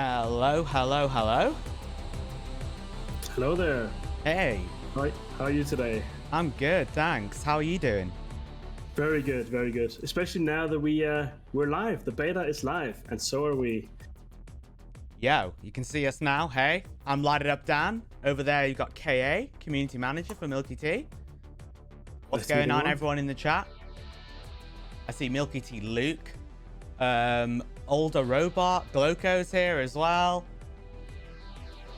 Hello, hello, hello. Hello there. Hey, Hi, how are you today? I'm good, thanks. How are you doing? Very good, very good. Especially now that we're live. The beta is live, and so are we. Yo, you can see us now. Hey, I'm Lighted Up Dan. Over there, you've got KA, Community Manager for Milky Tea. What's going on, everyone in the chat? I see Milky Tea Luke. Older Robot, Gloco's here as well.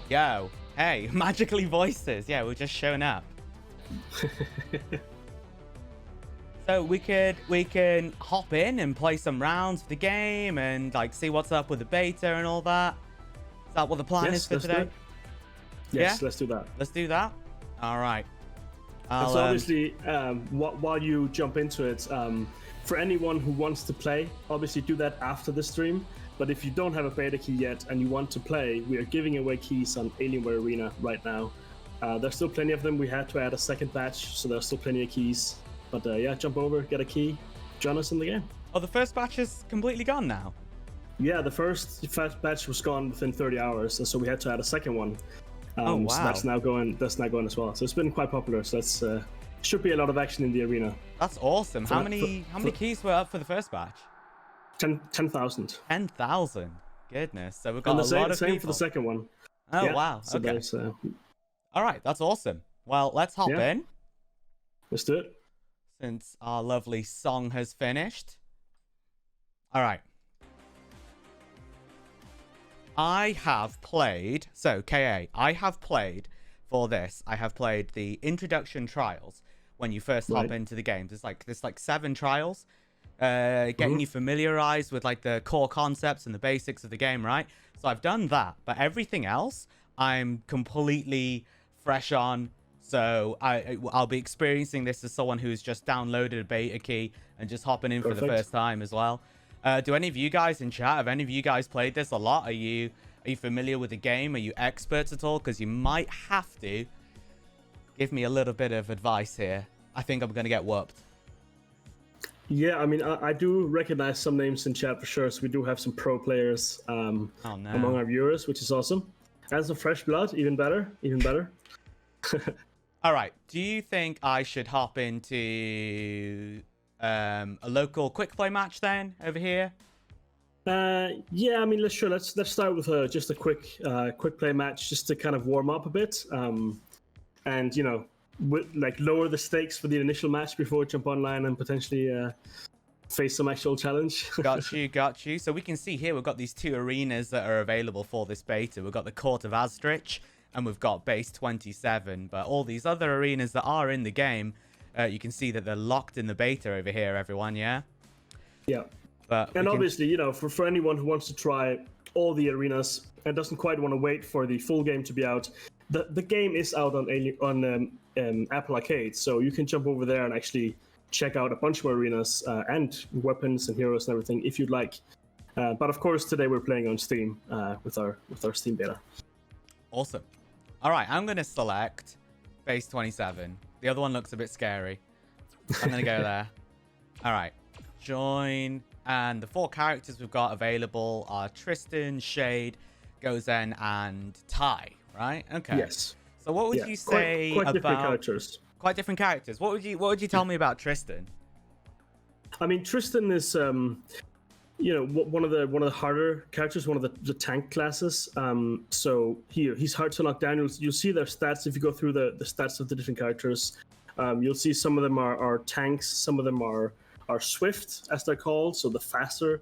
Yo, hey, Magically Voices. Yeah, we're just showing up. So we can hop in and play some rounds for the game and like see what's up with the beta and all that. Is that what the plan is for today? Yes, let's do that. Let's do that. All right. So obviously, while you jump into it, for anyone who wants to play, obviously do that after the stream. But if you don't have a beta key yet and you want to play, we are giving away keys on Alienware Arena right now. There's still plenty of them. We had to add a second batch, so there's still plenty of keys. But yeah, jump over, get a key, join us in the game. Oh, the first batch is completely gone now? Yeah, the first batch was gone within 30 hours, and so we had to add a second one. Oh, wow. So that's now going as well. So it's been quite popular. So that's should be a lot of action in the arena. That's awesome. How many keys were up for the first batch? 10,000. 10,000. Goodness. So we've got a lot of same people. for the second one. Oh, yeah, wow. so okay. All right. That's awesome. Well, let's hop in. Let's do it. Since our lovely song has finished. All right. I have played, so KA, I have played for this. I have played the introduction trials when you first hop into the game. There's like 7 trials, getting you familiarized with like the core concepts and the basics of the game, right? So I've done that, but everything else I'm completely fresh on. So I'll be experiencing this as someone who's just downloaded a beta key and just hopping in for the first time as well. Do any of you guys in chat, have any of you guys played this a lot? Are you familiar with the game? Are you experts at all? Because you might have to give me a little bit of advice here. I think I'm going to get whooped. Yeah, I mean, I do recognize some names in chat for sure. So we do have some pro players among our viewers, which is awesome. And some fresh blood, even better, even better. All right. Do you think I should hop into a local quick play match then over here? Yeah, I mean, let's start with just a quick play match just to kind of warm up a bit, and you know, lower the stakes for the initial match before we jump online and potentially face some actual challenge. Got you. So we can see here we've got these 2 arenas that are available for this beta. We've got the Court of Astrich and we've got Base 27, but all these other arenas that are in the game, you can see that they're locked in the beta over here, everyone, yeah? Yeah. And obviously, you know, for anyone who wants to try all the arenas and doesn't quite want to wait for the full game to be out, the game is out on Apple Arcade, so you can jump over there and actually check out a bunch more arenas and weapons and heroes and everything if you'd like. But of course, today we're playing on Steam with our Steam beta. Awesome. All right, I'm going to select Base 27. The other one looks a bit scary. I'm going to go there. All right. Join. And the 4 characters we've got available are Tristan, Shade, Gozen, and Ty, right? Okay. Yes. So what would you say quite about... different characters. Quite different characters. What would you tell me about Tristan? I mean, Tristan is... you know, one of the harder characters, one of the tank classes. So he's hard to knock down. You'll see their stats if you go through the stats of the different characters. You'll see some of them are tanks, some of them are swift, as they're called, so the faster,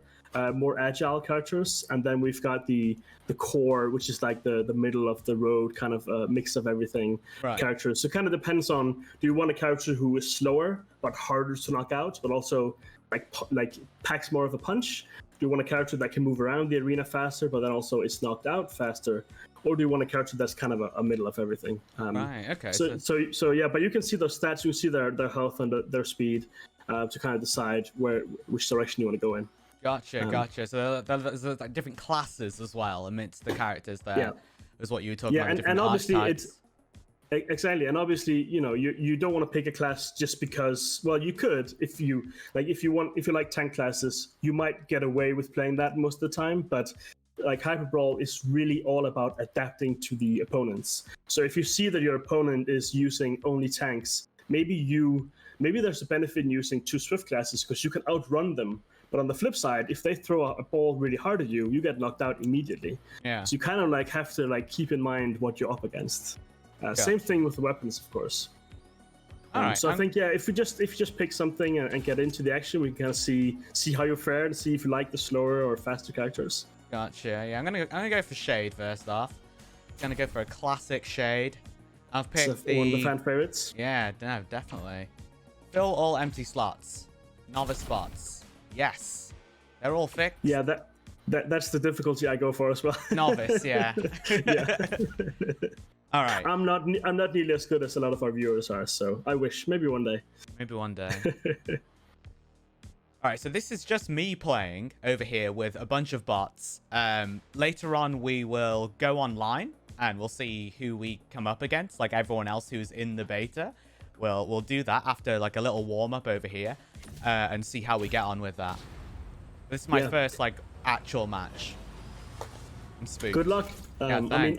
more agile characters. And then we've got the core, which is like the middle of the road kind of mix of everything characters. So it kind of depends on, do you want a character who is slower but harder to knock out, but also like packs more of a punch? Do you want a character that can move around the arena faster, but then also is knocked out faster? Or do you want a character that's kind of a middle of everything? Right. Okay. So yeah, but you can see their stats, you see their health and their speed to kind of decide which direction you want to go in. Gotcha. So there's like different classes as well amidst the characters there. Yeah. Is what you were talking about. And obviously it's exactly, and obviously, you know, you don't want to pick a class just because. Well, you could if you like tank classes, you might get away with playing that most of the time. But like HyperBrawl is really all about adapting to the opponents. So if you see that your opponent is using only tanks, maybe there's a benefit in using 2 Swift classes because you can outrun them. But on the flip side, if they throw a ball really hard at you, you get knocked out immediately. Yeah. So you kind of like have to like keep in mind what you're up against. Same thing with the weapons, of course. All right, so I think if you just pick something and get into the action, we can kind of see how you fare and see if you like the slower or faster characters. Gotcha. Yeah, I'm gonna go for Shade first off. Gonna go for a classic Shade. I've picked one of the fan favorites. Yeah, no, definitely. Fill all empty slots. Novice spots. Yes, they're all fixed. Yeah, that's the difficulty I go for as well. Novice, yeah. Yeah. All right. I'm not nearly as good as a lot of our viewers are, so I wish maybe one day. Maybe one day. All right, so this is just me playing over here with a bunch of bots. Later on, we will go online and we'll see who we come up against, like everyone else who's in the beta. We'll do that after like a little warm up over here, and see how we get on with that. This is my first like actual match. I'm spooked. Good luck. Yeah, I mean,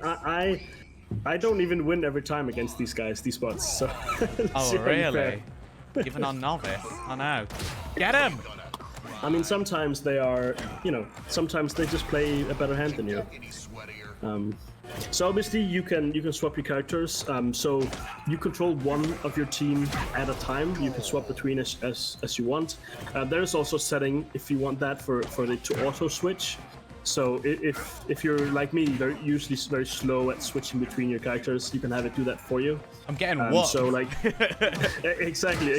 I don't even win every time against these bots. So. Oh really? Even on novice? Oh no. Get him! I mean, sometimes they are, sometimes they just play a better hand than you. So obviously you can swap your characters. So you control one of your team at a time. You can swap between as you want. There's also setting if you want that for it to auto switch. So if you're like me, they're usually very slow at switching between your characters. You can have it do that for you. I'm getting whooped. So like, exactly.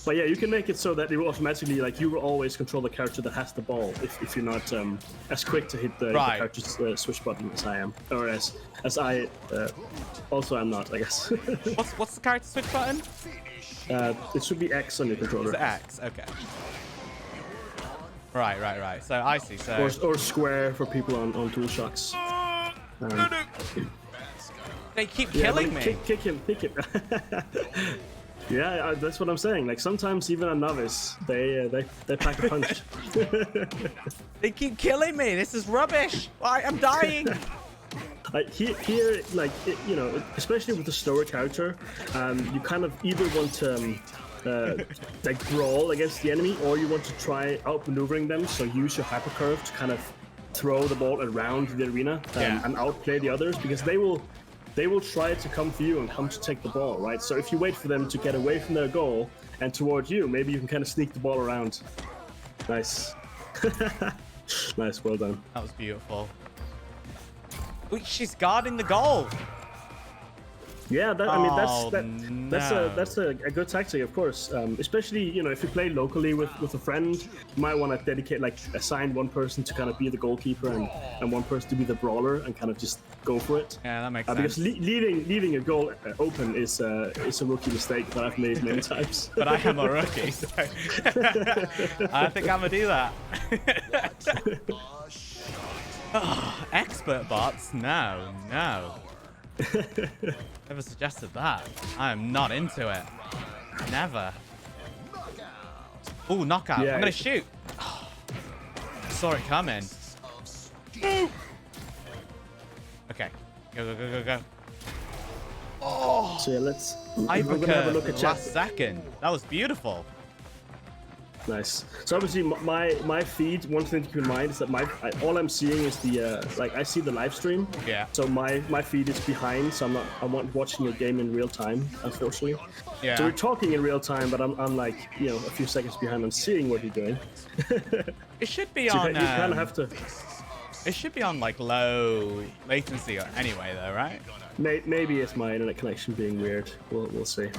But yeah, you can make it so that it will automatically like you will always control the character that has the ball if you're not as quick to hit the character's switch button as I am, or as I also am not, I guess. What's the character switch button? It should be X on your controller. It's X. Okay. Right. So I see. So or square for people on DualShocks. They keep killing me. Kick him. Yeah, that's what I'm saying. Like sometimes even a novice, they pack a punch. They keep killing me. This is rubbish. I'm dying. Here, like especially with the slower character, you kind of either want to. Like brawl against the enemy, or you want to try outmaneuvering them, so use your hypercurve to kind of throw the ball around the arena and outplay the others, because they will try to come for you and come to take the ball, right? So if you wait for them to get away from their goal and toward you, maybe you can kind of sneak the ball around. Nice. Nice, well done. That was beautiful. Ooh, she's guarding the goal. Yeah, that's a good tactic, of course. Especially if you play locally with a friend, you might want to assign one person to kind of be the goalkeeper and one person to be the brawler and kind of just go for it. Yeah, that makes sense. Because leaving a goal open is a rookie mistake that I've made many times. But I am a rookie, so I think I'm gonna do that. Expert bots? No. Never suggested that. I am not into it. Never. Ooh, knockout. Yeah, I'm gonna shoot. Saw it coming. Okay. Go. Oh. So yeah, let's. Hypercurve have a look at last second. That was beautiful. Nice. So obviously my feed, one thing to keep in mind is that all I'm seeing is the I see the live stream. Yeah. So my feed is behind, so I'm not watching your game in real time, unfortunately. Yeah. So we're talking in real time, but I'm like a few seconds behind. I'm seeing what you're doing. It should be so on. You kind of have to. It should be on like low latency anyway, though, right? Maybe it's my internet connection being weird. We'll see.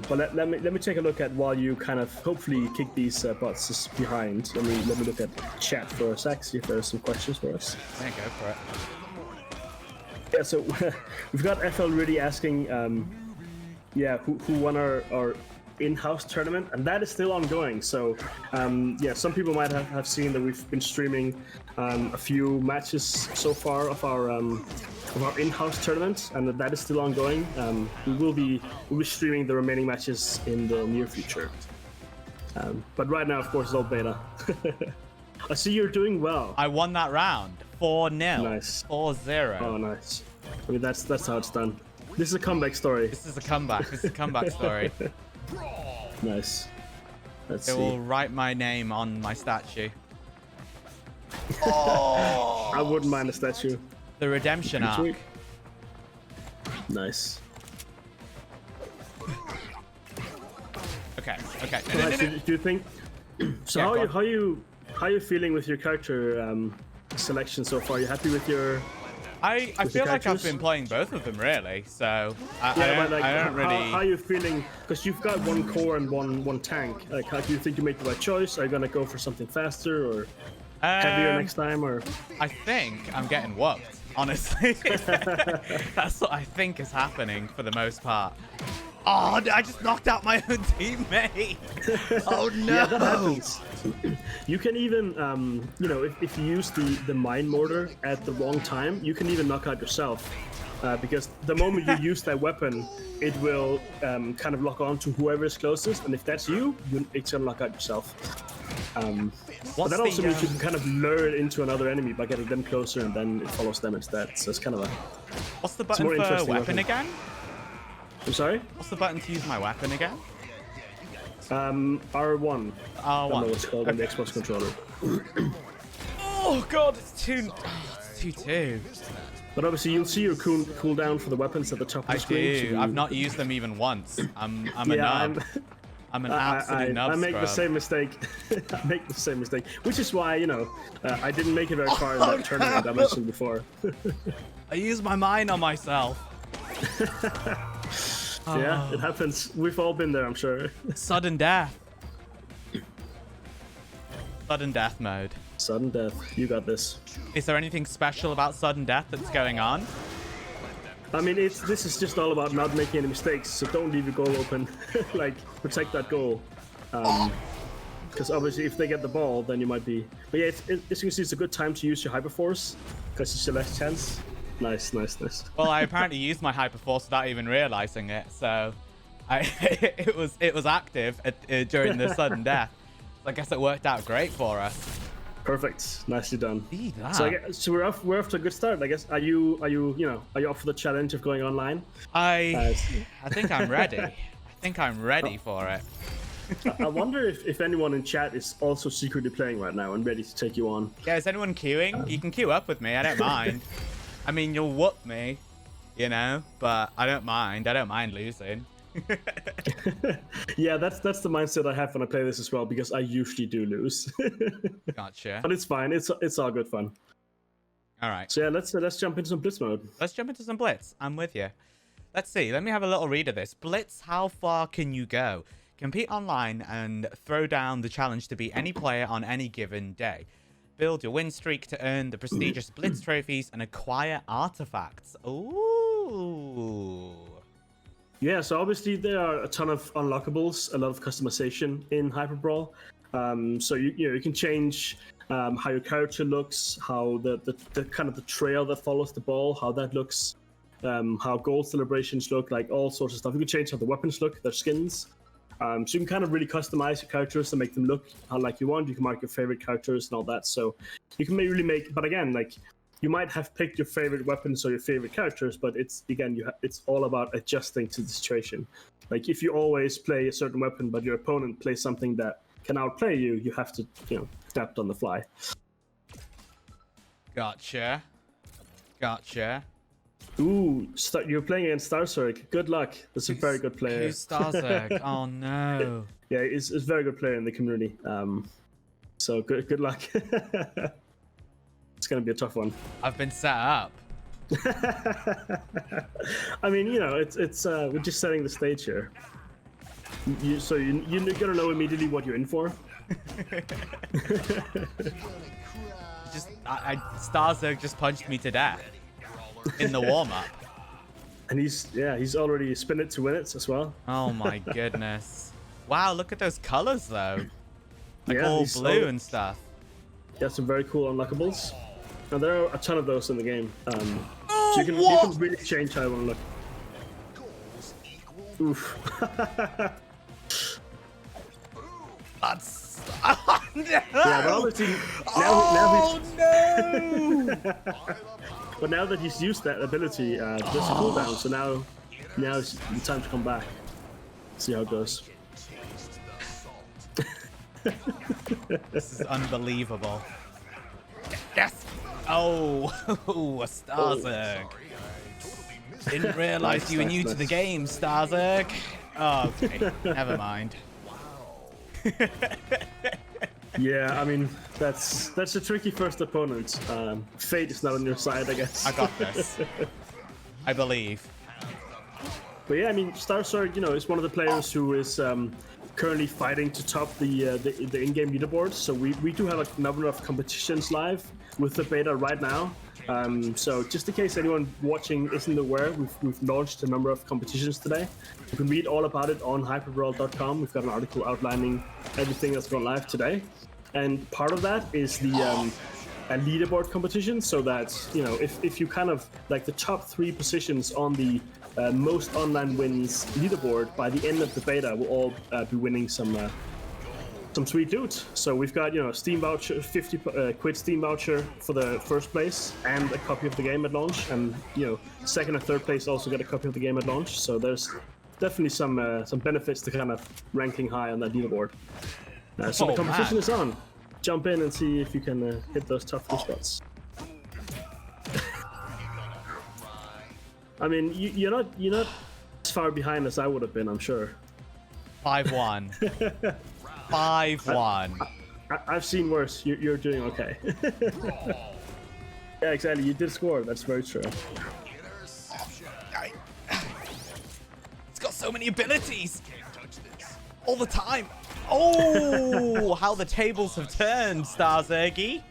But let me take a look at while you kind of hopefully kick these bots just behind. Let me look at chat for a sec, see if there's some questions for us. Yeah, go for it. Yeah, so we've got FL really asking, who won our in-house tournament, and that is still ongoing. So some people might have seen that we've been streaming a few matches so far of our in-house tournament, and that is still ongoing. We'll be streaming the remaining matches in the near future. But right now, of course, it's all beta. I see you're doing well. I won that round. 4-0. Nice. 4-0. Oh, nice. I mean, that's how it's done. This is a comeback story. This is a comeback. This is a comeback story. Nice. Let's They see. will write my name on my statue. Oh! I wouldn't mind a statue. The redemption arc. Sweet. Nice. Okay. Okay. Alright, so do you think? So Yeah, how you feeling with your character selection so far? You happy with your? I feel like I've characters? been playing both of them really, so I but don't really. How are you feeling? Because you've got one core and one tank. Like, how do you think you make the right choice? Are you gonna go for something faster or heavier next time? Or I think I'm getting whooped. Honestly, that's what I think is happening for the most part. Oh, I just knocked out my own teammate. Oh no! yeah, that happens. You can even, you know, if you use the mine mortar at the wrong time, you can even knock out yourself. Because the moment you use that weapon, it will kind of lock on to whoever is closest, and if that's you, it's gonna knock out yourself. But that also means you can kind of lure it into another enemy by getting them closer, and then it follows them instead. So it's kind of a. What's the button for weapon again? I'm sorry? What's the button to use my weapon again? R1. R1. I don't know what's called on the Xbox controller. Oh god, it's 2-2. But obviously, you'll see your cooldown for the weapons at the top of the I screen. do. I've not used them even once. I'm a Yeah, nub. I'm an absolute nub I make the scrub. same mistake. I make the same mistake, which is why, you know, I didn't make it very far in that tournament I mentioned before. I used my mine on myself. Yeah, it happens. We've all been there, I'm sure. Sudden death. Sudden death mode. Sudden death. You got this. Is there anything special about sudden death that's going on? I mean, this is just all about not making any mistakes, so don't leave your goal open. Like, protect that goal. Because obviously, if they get the ball, then you might be... But yeah, as you can see, it's a good time to use your Hyperforce, because it's your less chance. Nice, nice, nice. Well, I apparently used my hyperforce without even realizing it, so it was active during the sudden death. So I guess it worked out great for us. Perfect, nicely done. See that? So we're off to a good start, I guess. Are you up for the challenge of going online? I think I'm ready. I think I'm ready for it. I wonder if anyone in chat is also secretly playing right now and ready to take you on. Yeah, is anyone queuing? You can queue up with me. I don't mind. I mean, you'll whoop me, you know, but I don't mind. I don't mind losing. Yeah, that's the mindset I have when I play this as well, because I usually do lose. Gotcha. But it's fine. It's all good fun. All right. So yeah, let's jump into some blitz mode. Let's jump into some blitz. I'm with you. Let's see. Let me have a little read of this. Blitz, how far can you go? Compete online and throw down the challenge to beat any player on any given day. Build your win streak to earn the prestigious Blitz trophies and acquire artifacts. Ooh. Yeah, so obviously there are a ton of unlockables, a lot of customization in HyperBrawl. So you can change how your character looks, how the kind of the trail that follows the ball, how that looks, how gold celebrations look, like all sorts of stuff. You can change how the weapons look, their skins. So you can kind of really customize your characters and make them look how like you want. You can mark your favorite characters and all that. So you can really make, but again, like you might have picked your favorite weapons or your favorite characters, but it's again, it's all about adjusting to the situation. Like if you always play a certain weapon, but your opponent plays something that can outplay you, you have to, adapt on the fly. Gotcha. Gotcha. Ooh, you're playing against Starzerg. Good luck. That's a very good player. Who's Starzerg? Oh no. Yeah, he's a very good player in the community. So good luck. It's gonna be a tough one. I've been set up. I mean, it's we're just setting the stage here. You're gonna know immediately what you're in for. Starzerg just punched me to death in the warm-up. And he's already spin it to win it as well. Oh my goodness. Wow, look at those colors though. Like Yeah, all blue and stuff. Got some very cool unlockables. Now there are a ton of those in the game. Oh, so you can really change how you want to look. Oof. That's Oh, no! Yeah, but obviously Oh, no! but now that he's used that ability, there's a cooldown. So now it's time to come back. See how it goes. This is unbelievable. Yes! Oh, a Starzerg. Didn't realize you were new to the game, Starzerg. Oh, okay, never mind. Yeah, I mean that's a tricky first opponent. Fate is not on your side, I guess. I got this. I believe. But yeah, I mean Starzerg, is one of the players who is currently fighting to top the in-game leaderboard. So we do have a number of competitions live with the beta right now. So just in case anyone watching isn't aware, we've launched a number of competitions today. You can read all about it on HyperBrawl.com. We've got an article outlining everything that's gone live today. And part of that is the a leaderboard competition, so that, if you kind of like the top 3 positions on the most online wins leaderboard by the end of the beta will all be winning some sweet loot. So we've got Steam voucher, 50 quid Steam voucher for the first place, and a copy of the game at launch, and second and third place also get a copy of the game at launch. So there's definitely some benefits to kind of ranking high on that leaderboard. So the competition is on. Jump in and see if you can hit those top 3 spots. I mean, you're not as far behind as I would have been, I'm sure. 5-1. 5-1. I've seen worse. You're doing okay. Yeah, exactly. You did score. That's very true. It's got so many abilities. All the time. Oh, how the tables have turned, Starzergy.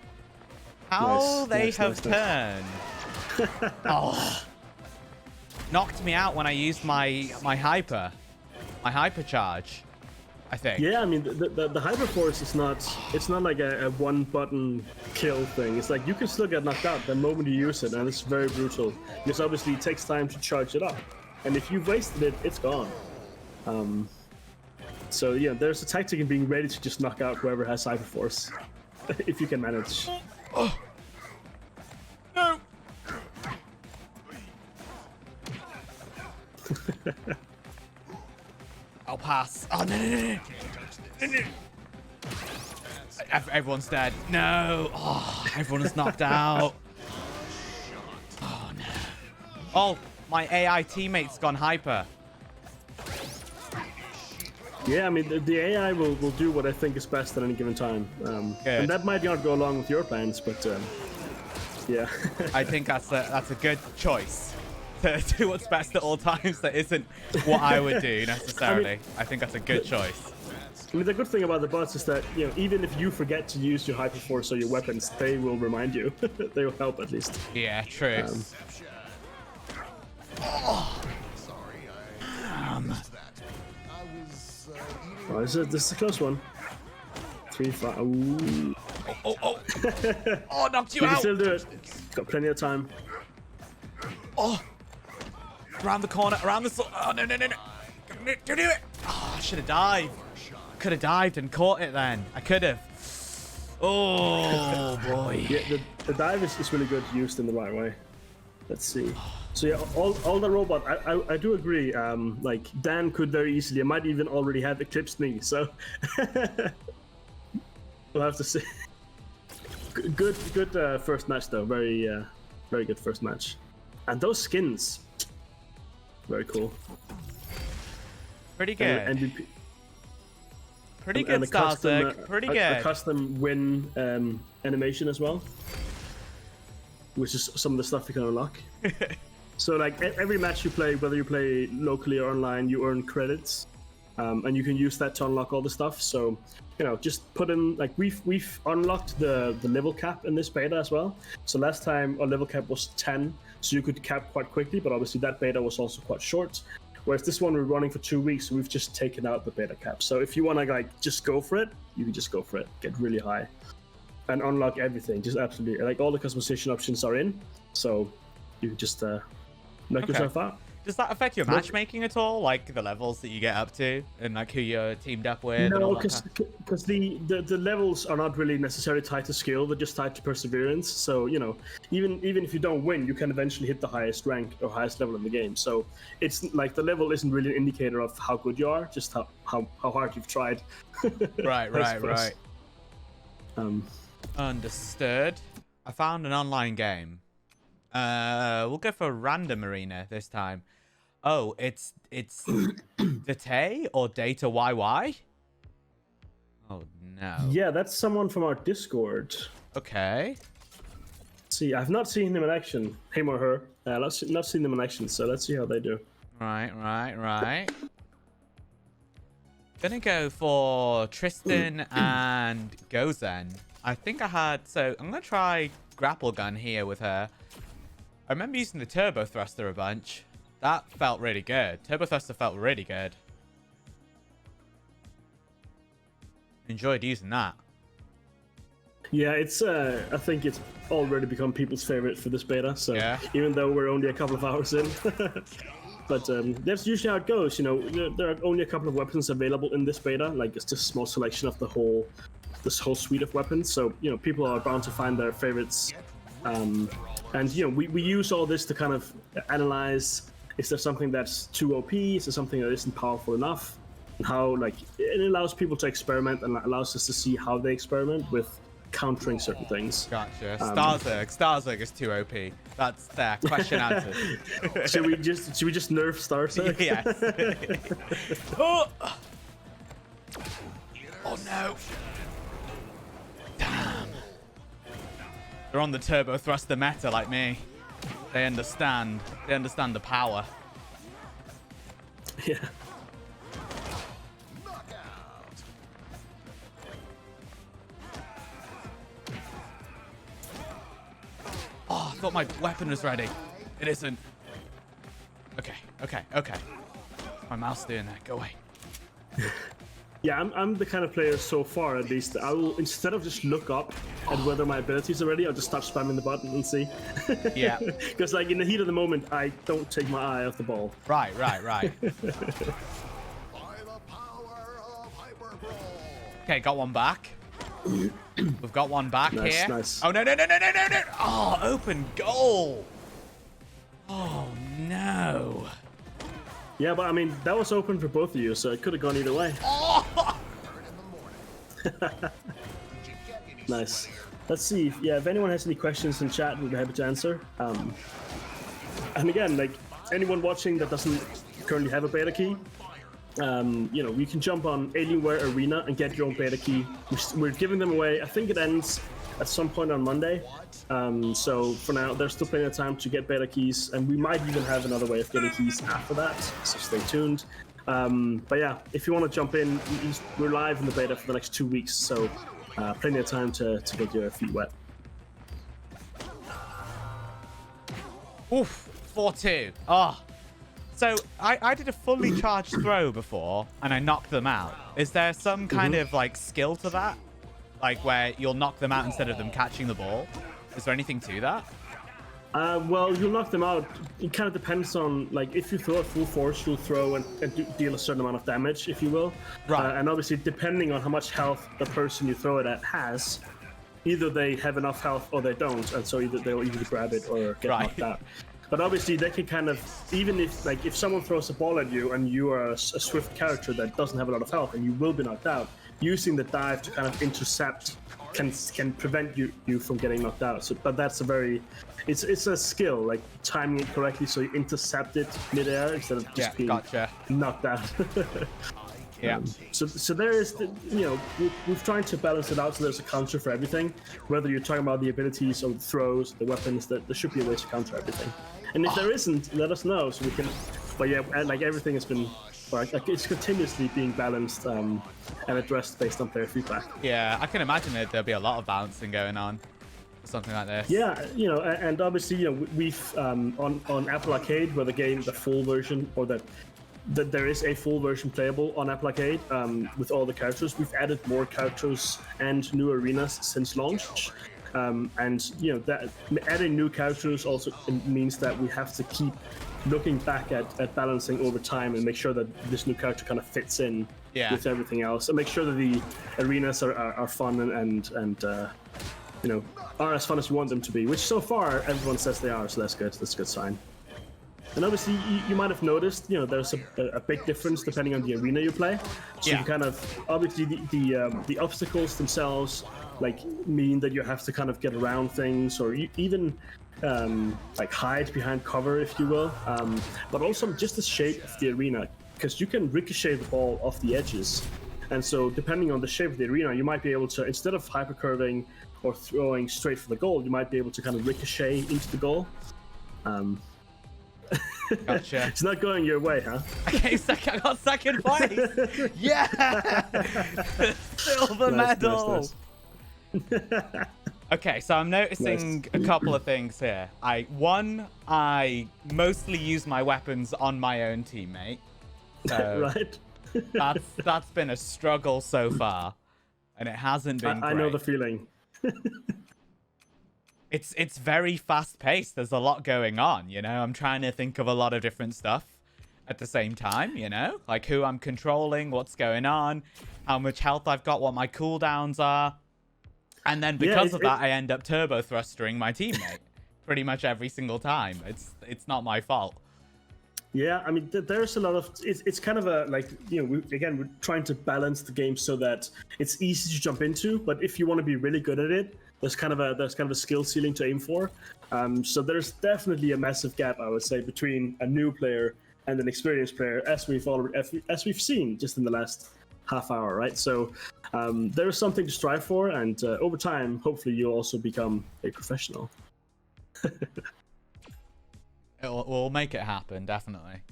How they have turned. Oh. Knocked me out when I used my hyper charge, I think. Yeah, I mean the hyper force is not like a one button kill thing. It's like you can still get knocked out the moment you use it, and it's very brutal because obviously it takes time to charge it up, and if you've wasted it, it's gone. So yeah, there's a tactic in being ready to just knock out whoever has hyper force, if you can manage. Oh. No. I'll pass. Oh, no. Everyone's dead. No. Oh, everyone's knocked out. Oh, no. Oh, my AI teammate's gone hyper. Yeah, I mean, the AI will do what I think is best at any given time. And that might not go along with your plans, but yeah. I think that's a good choice. To do what's best at all times. That isn't what I would do necessarily. I think that's a good choice. I mean, the good thing about the bots is that, even if you forget to use your hyperforce or your weapons, they will remind you. They will help at least. Yeah, true. This is a close one. 3-5. Ooh. Oh, knocked you You out. can still do it. Got plenty of time. Oh. Around the corner, around the... Oh, no. Do it. Oh, I should have dived. Could have dived and caught it then. I could have. Oh, boy. Yeah, the dive is really good used in the right way. Let's see. So yeah, all the robot, I do agree. Like, Dan could very easily, I might even already have eclipsed me, so... We'll have to see. Good first match, though. Very good first match. And those skins... Very cool. Pretty good. MVP. Pretty good, Starzerg. Pretty good. A custom win animation as well, which is some of the stuff you can unlock. So like every match you play, whether you play locally or online, you earn credits, and you can use that to unlock all the stuff. So just put in, like, we've unlocked the level cap in this beta as well. So last time our level cap was 10, so you could cap quite quickly, but obviously that beta was also quite short. Whereas this one we're running for 2 weeks, so we've just taken out the beta cap. So if you want to like just go for it, you can just go for it, get really high, and unlock everything. Just absolutely, like, all the customization options are in, so you can just knock yourself out. Does that affect your matchmaking at all? Like the levels that you get up to and like who you're teamed up with? No, because the levels are not really necessarily tied to skill; they're just tied to perseverance. So you know, even if you don't win, you can eventually hit the highest rank or highest level in the game. So it's like the level isn't really an indicator of how good you are, just how hard you've tried. Right. Understood. I found an online game. We'll go for a random arena this time. Oh, it's Date or Data YY? Oh no. Yeah, that's someone from our Discord. Okay. See, I've not seen him in action, him or her. Not seen them in action, so let's see how they do. Right. Gonna go for Tristan and Gozen. I think I had, so I'm gonna try grapple gun here with her. I remember using the turbo thruster a bunch. That felt really good. Turbo thruster felt really good. Enjoyed using that. Yeah, it's I think it's already become people's favorite for this beta. So yeah. Even though we're only a couple of hours in, but that's usually how it goes. You know, there are only a couple of weapons available in this beta. Like it's just a small selection of this whole suite of weapons. So you know, people are bound to find their favorites. And you know, we use all this to kind of analyze: is there something that's too OP? Is there something that isn't powerful enough? And how like it allows people to experiment and allows us to see how they experiment with countering certain things. Gotcha. Starzerg is too OP. That's there. Question answered. should we just nerf Starzerg? Yes. Oh no. Damn. They're on the turbo thruster meta like me. They understand. They understand the power. Yeah. Oh, I thought my weapon was ready. It isn't. Okay. What's my mouse doing there? Go away. Yeah, I'm the kind of player so far, at least, I will, instead of just look up at whether my abilities are ready, I'll just start spamming the button and see. Yeah. Because, like, in the heat of the moment, I don't take my eye off the ball. Right. Okay, got one back. We've got one back here. Nice. Oh, no. Oh, open goal. Oh, no. Yeah, but I mean, that was open for both of you, so it could have gone either way. Oh. Nice. Let's see. If anyone has any questions in chat, we'll be happy to answer. And again, like anyone watching that doesn't currently have a beta key, you know, you can jump on Alienware Arena and get your own beta key. We're giving them away. I think it ends at some point on Monday. So for now, there's still plenty of time to get beta keys, and we might even have another way of getting keys after that, so stay tuned. But yeah, if you want to jump in, we're live in the beta for the next 2 weeks, so plenty of time to get your feet wet. Oof, 4-2. Oh. So I did a fully charged throw before, and I knocked them out. Is there some kind of like skill to that? Like where you'll knock them out instead of them catching the ball? Is there anything to that? Well, you'll knock them out. It kind of depends on, like, if you throw at full force, you'll throw and deal a certain amount of damage, if you will. Right. And obviously, depending on how much health the person you throw it at has, either they have enough health or they don't, and so they'll either grab it or get knocked out. But obviously, they can kind of, even if someone throws a ball at you and you are a swift character that doesn't have a lot of health and you will be knocked out, using the dive to kind of intercept can prevent you from getting knocked out. So, but that's it's a skill, like timing it correctly so you intercept it midair instead of just being knocked out. Yeah. So there is, we've tried to balance it out so there's a counter for everything. Whether you're talking about the abilities or the throws, the weapons, there should be a way to counter everything. And if there isn't, let us know so we can. But yeah, like everything has been, like it's continuously being balanced and addressed based on player feedback. Yeah, I can imagine that there'll be a lot of balancing going on, something like this. Yeah, and obviously, we've on Apple Arcade, where the full version, or that there is a full version playable on Apple Arcade with all the characters. We've added more characters and new arenas since launch. And that adding new characters also means that we have to keep looking back at balancing over time and make sure that this new character kind of fits in with everything else, and make sure that the arenas are fun and are as fun as we want them to be. Which so far everyone says they are, so that's good. That's a good sign. And obviously, you might have noticed, there's a big difference depending on the arena you play. So you kind of, obviously, the obstacles themselves mean that you have to kind of get around things, or even hide behind cover, if you will. But also just the shape of the arena, because you can ricochet the ball off the edges. And so, depending on the shape of the arena, you might be able to, instead of hypercurving or throwing straight for the goal, you might be able to kind of ricochet into the goal. Gotcha. It's not going your way, huh? Okay, I got second place. Yeah, silver medal. Nice. Okay, so I'm noticing a couple of things here. I mostly use my weapons on my own teammate. So right. that's been a struggle so far, and it hasn't been. I know the feeling. It's very fast paced. There's a lot going on, I'm trying to think of a lot of different stuff at the same time, like who I'm controlling, what's going on, how much health I've got, what my cooldowns are. And then because of that, I end up turbo thrustering my teammate pretty much every single time. It's not my fault. Yeah, I mean, there's a lot of it's kind of a we're trying to balance the game so that it's easy to jump into, but if you want to be really good at it, there's kind of a skill ceiling to aim for. So there's definitely a massive gap, I would say, between a new player and an experienced player, as we've seen just in the last half hour, right? So there's something to strive for, and over time, hopefully, you'll also become a professional. We'll make it happen, definitely.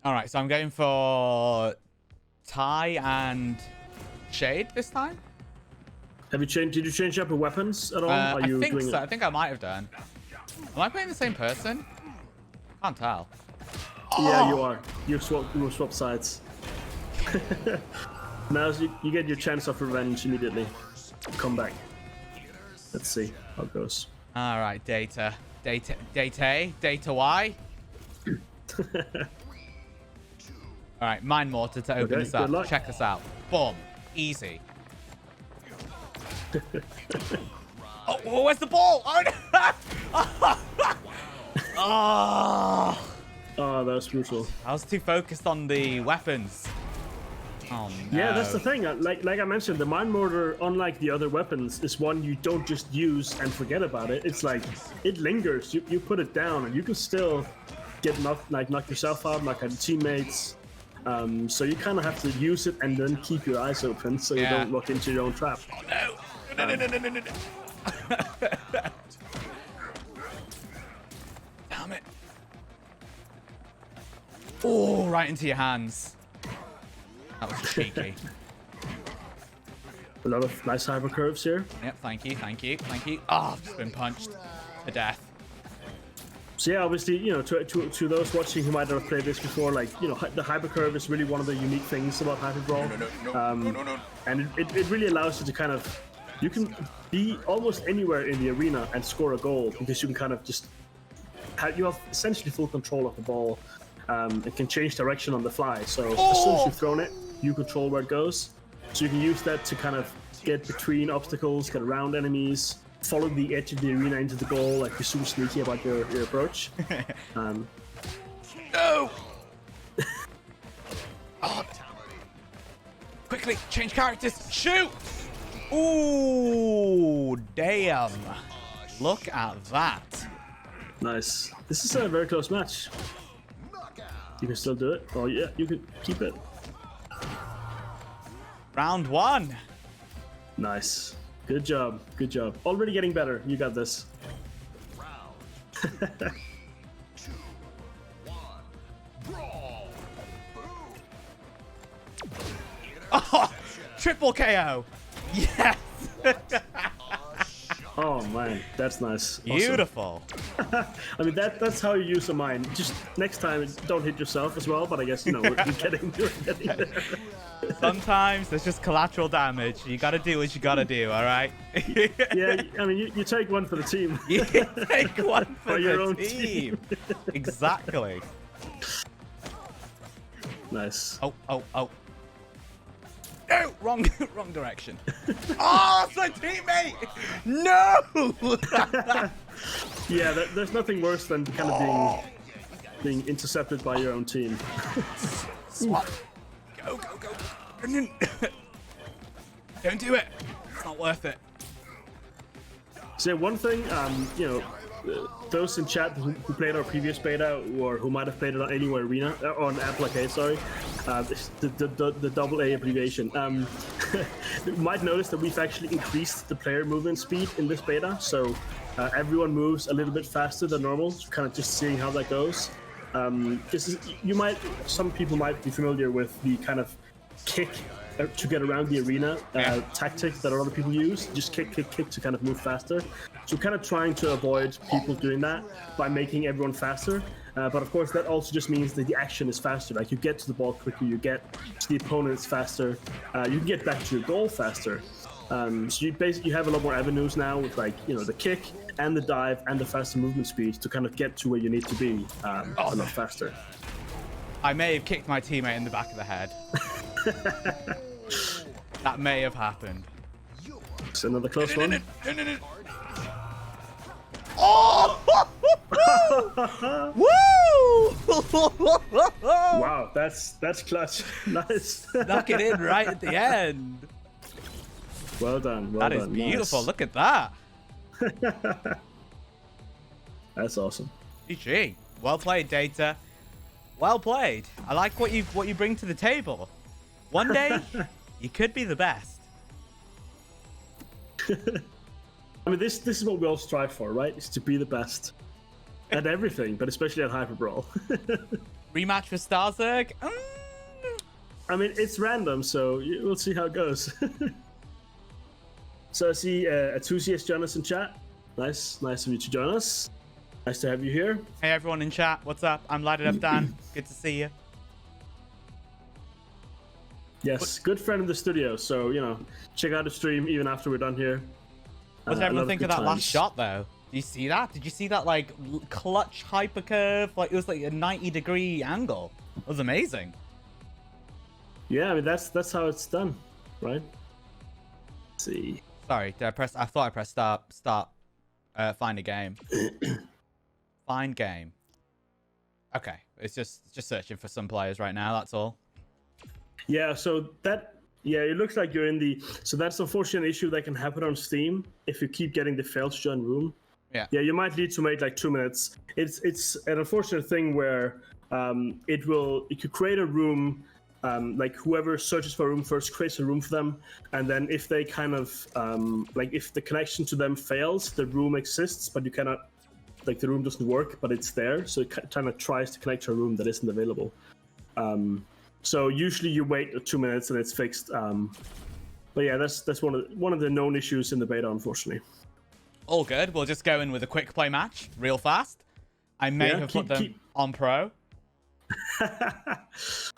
All right, so I'm going for Ty and Shade this time. Did you change up your weapons at all? I think so. I think I might have done. Am I playing the same person? Can't tell. Yeah, you are. You swap sides. Now you get your chance of revenge immediately. Come back. Let's see how it goes. All right, data Y. All right, Mind Mortar to open this up. Check this out. Boom. Easy. Oh, where's the ball? Oh, oh, that was brutal. I was too focused on the weapons. Oh, no. Yeah, that's the thing. Like I mentioned, the Mind Mortar, unlike the other weapons, is one you don't just use and forget about it. It's like, it lingers. You put it down, and you can still get knock yourself out, knock out your teammates. So you kind of have to use it and then keep your eyes open so you don't look into your own trap. Oh, no. No. Damn it. Oh, right into your hands. That was cheeky. A lot of nice hyper curves here. Yep, thank you. Oh, I've just been punched to death. So yeah, obviously, to those watching who might not have played this before, the hyper curve is really one of the unique things about HyperBrawl. No. And it really allows you to kind of, you can be almost anywhere in the arena and score a goal, because you can kind of just you have essentially full control of the ball. It can change direction on the fly. So as soon as you've thrown it, you control where it goes. So you can use that to kind of get between obstacles, get around enemies, follow the edge of the arena into the goal, like you're super sneaky about your approach. No! Oh. Quickly, change characters, shoot! Ooh, damn. Look at that. Nice. This is a very close match. You can still do it. Oh yeah, you can keep it. Round 1. Nice. Good job. Already getting better. You got this. Round 2, 1, brawl. Oh, triple KO. Yes. Oh man, that's nice. Beautiful. Awesome. I mean, that's how you use a mine. Just next time, don't hit yourself as well. But I guess, we're getting there. Sometimes there's just collateral damage. You gotta do what you gotta do, all right? Yeah, I mean, you take one for the team. You take one for your the own team. Exactly. Nice. Oh. No, wrong direction. Oh, that's my teammate. No. Yeah, there's nothing worse than kind of being intercepted by your own team. Swap. Go. Don't do it. It's not worth it. So one thing, those in chat who played our previous beta or who might have played it on Anywhere Arena, on Applique, sorry, the double A abbreviation, you might notice that we've actually increased the player movement speed in this beta, so everyone moves a little bit faster than normal, kind of just seeing how that goes. Some people might be familiar with the kind of kick to get around the arena tactic that a lot of people use. Just kick to kind of move faster. So kind of trying to avoid people doing that by making everyone faster. But of course, that also just means that the action is faster. Like you get to the ball quicker, you get to the opponents faster, you can get back to your goal faster. So you have a lot more avenues now with the kick and the dive and the faster movement speed to kind of get to where you need to be a lot faster. I may have kicked my teammate in the back of the head. That may have happened. It's another close one. No. Oh! Woo! Wow, that's clutch. Nice. Snuck it in right at the end. Well done. That is beautiful. Nice. Look at that. That's awesome. GG. Well played, Data. Well played. I like what you bring to the table. One day, you could be the best. I mean, this is what we all strive for, right? Is to be the best at everything, but especially at HyperBrawl. Rematch with Starzerg? I mean, it's random, so we'll see how it goes. So I see Atusias join us in chat. Nice of you to join us. Nice to have you here. Hey everyone in chat, what's up? I'm Lighted Up Dan. Good to see you. Yes, good friend of the studio. So, check out the stream even after we're done here. What did everyone think of that last shot, though? Did you see that? Did you see that, clutch hyper curve? It was like a 90-degree angle. It was amazing. Yeah, I mean, that's how it's done, right? Let's see. Sorry, I thought I pressed start. Find a game. Find game. Okay, it's just searching for some players right now. That's all. Yeah, so it looks like you're in the. So that's unfortunately an issue that can happen on Steam if you keep getting the failed to join room. Yeah. Yeah, you might need to wait 2 minutes. It's an unfortunate thing where it could create a room. Whoever searches for a room first creates a room for them, and then if they kind of if the connection to them fails, the room exists, but you cannot, the room doesn't work, but it's there, so it kind of tries to connect to a room that isn't available. So usually you wait 2 minutes and it's fixed. But yeah, that's one of the known issues in the beta, unfortunately. All good. We'll just go in with a quick play match, real fast. I may have put them on pro.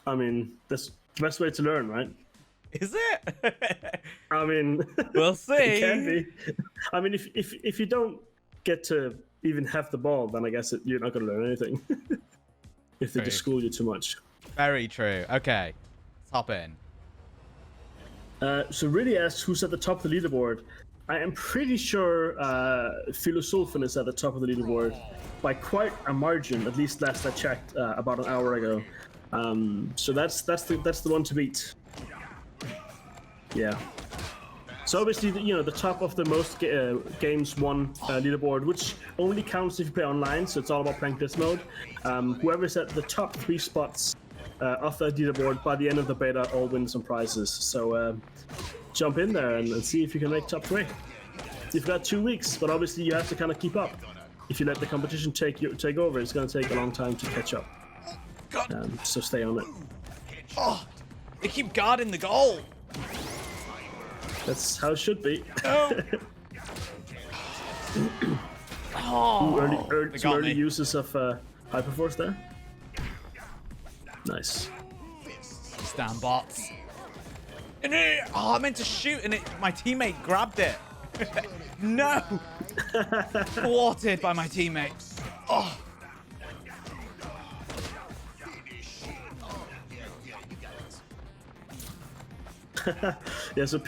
I mean, that's the best way to learn, right? Is it? I mean, we'll see. It can be. I mean, if you don't get to even have the ball, then I guess you're not going to learn anything. If they just school you too much. Very true. Okay, let's hop in. So really asks who's at the top of the leaderboard. I am pretty sure Philosulfan is at the top of the leaderboard by quite a margin, at least last I checked about an hour ago. So that's the one to beat. Yeah. So obviously, the top of the most games won leaderboard, which only counts if you play online, so it's all about playing this mode. Whoever's at the top 3 spots of that leaderboard by the end of the beta all win some prizes. So jump in there and see if you can make top 3. You've got 2 weeks, but obviously you have to kind of keep up. If you let the competition take over, it's going to take a long time to catch up. So stay on it. Oh, they keep guarding the goal. That's how it should be. Oh. Oh, they some got early me. uses of Hyperforce there. Nice. Stand bots. Oh, I meant to shoot and my teammate grabbed it. No! Thwarted by my teammate. Oh. Yeah, so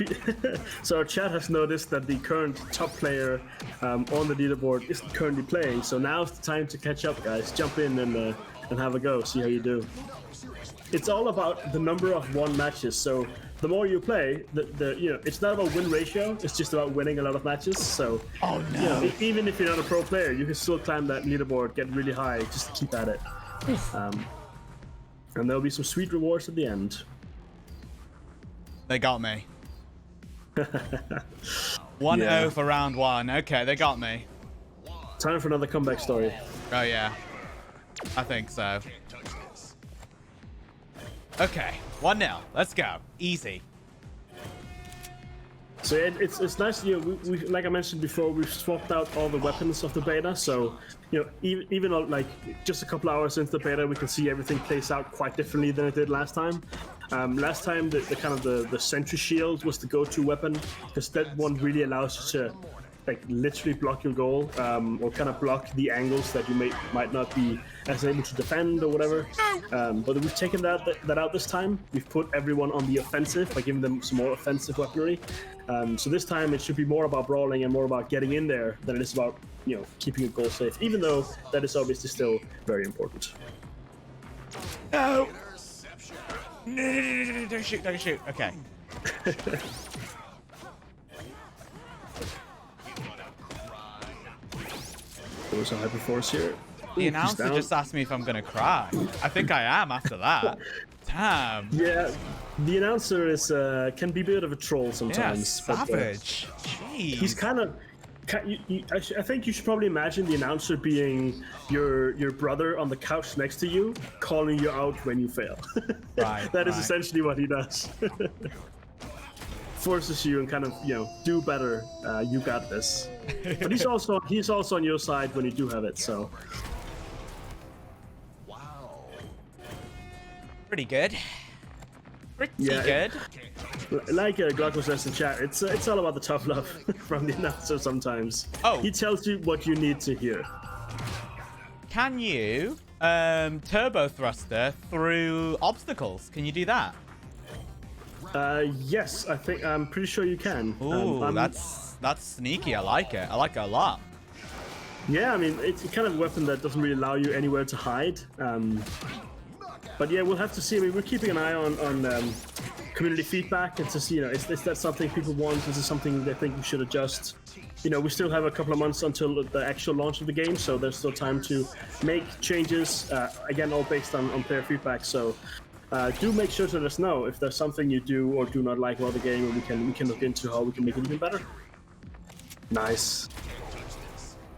so our chat has noticed that the current top player on the leaderboard isn't currently playing. So now's the time to catch up, guys. Jump in and have a go. See how you do. It's all about the number of won matches. So the more you play, it's not about win ratio. It's just about winning a lot of matches. So Oh no! Even if you're not a pro player, you can still climb that leaderboard, get really high. Just keep at it. And there'll be some sweet rewards at the end. They got me. 1-0 Yeah. for round 1. Okay, they got me. Time for another comeback story. Oh yeah, I think so. Okay, 1-0. Let's go. Easy. So it's nice. We like I mentioned before, we've swapped out all the weapons of the beta. So even like just a couple hours into the beta, we can see everything plays out quite differently than it did last time. Last time, the kind of the sentry shield was the go-to weapon because that one really allows you to like literally block your goal or kind of block the angles that you might not be as able to defend or whatever. But we've taken that out this time. We've put everyone on the offensive by giving them some more offensive weaponry. So this time it should be more about brawling and more about getting in there than it is about keeping your goal safe. Even though that is obviously still very important. No! No, don't shoot, don't shoot. Okay. There's a Hyperforce here. The announcer just asked me if I'm gonna cry. I think I am after that. Damn. Yeah, the announcer is can be a bit of a troll Yeah, sometimes. but, savage. Jeez. he's kind of. I think you should probably imagine the announcer being your brother on the couch next to you, calling you out when you fail. Right, That is right. essentially what he does. Forces you and kind of do better. You got this. But he's also on your side when you do have it. So Pretty good. Pretty Yeah, good. like Glocko says in chat, it's all about the tough love from the announcer sometimes. Oh. He tells you what you need to hear. Can you turbo thruster through obstacles? Can you do that? Yes, I'm pretty sure you can. Ooh, that's sneaky. I like it. I like it a lot. Yeah, I mean, it's a kind of a weapon that doesn't really allow you anywhere to hide. But yeah, we'll have to see. I mean, we're keeping an eye on community feedback and to see, is that something people want? Is this something they think we should adjust? We still have a couple of months until the actual launch of the game, so there's still time to make changes. Again, all based on player feedback. So do make sure to let us know if there's something you do or do not like about the game, and we can look into how we can make it even better. Nice.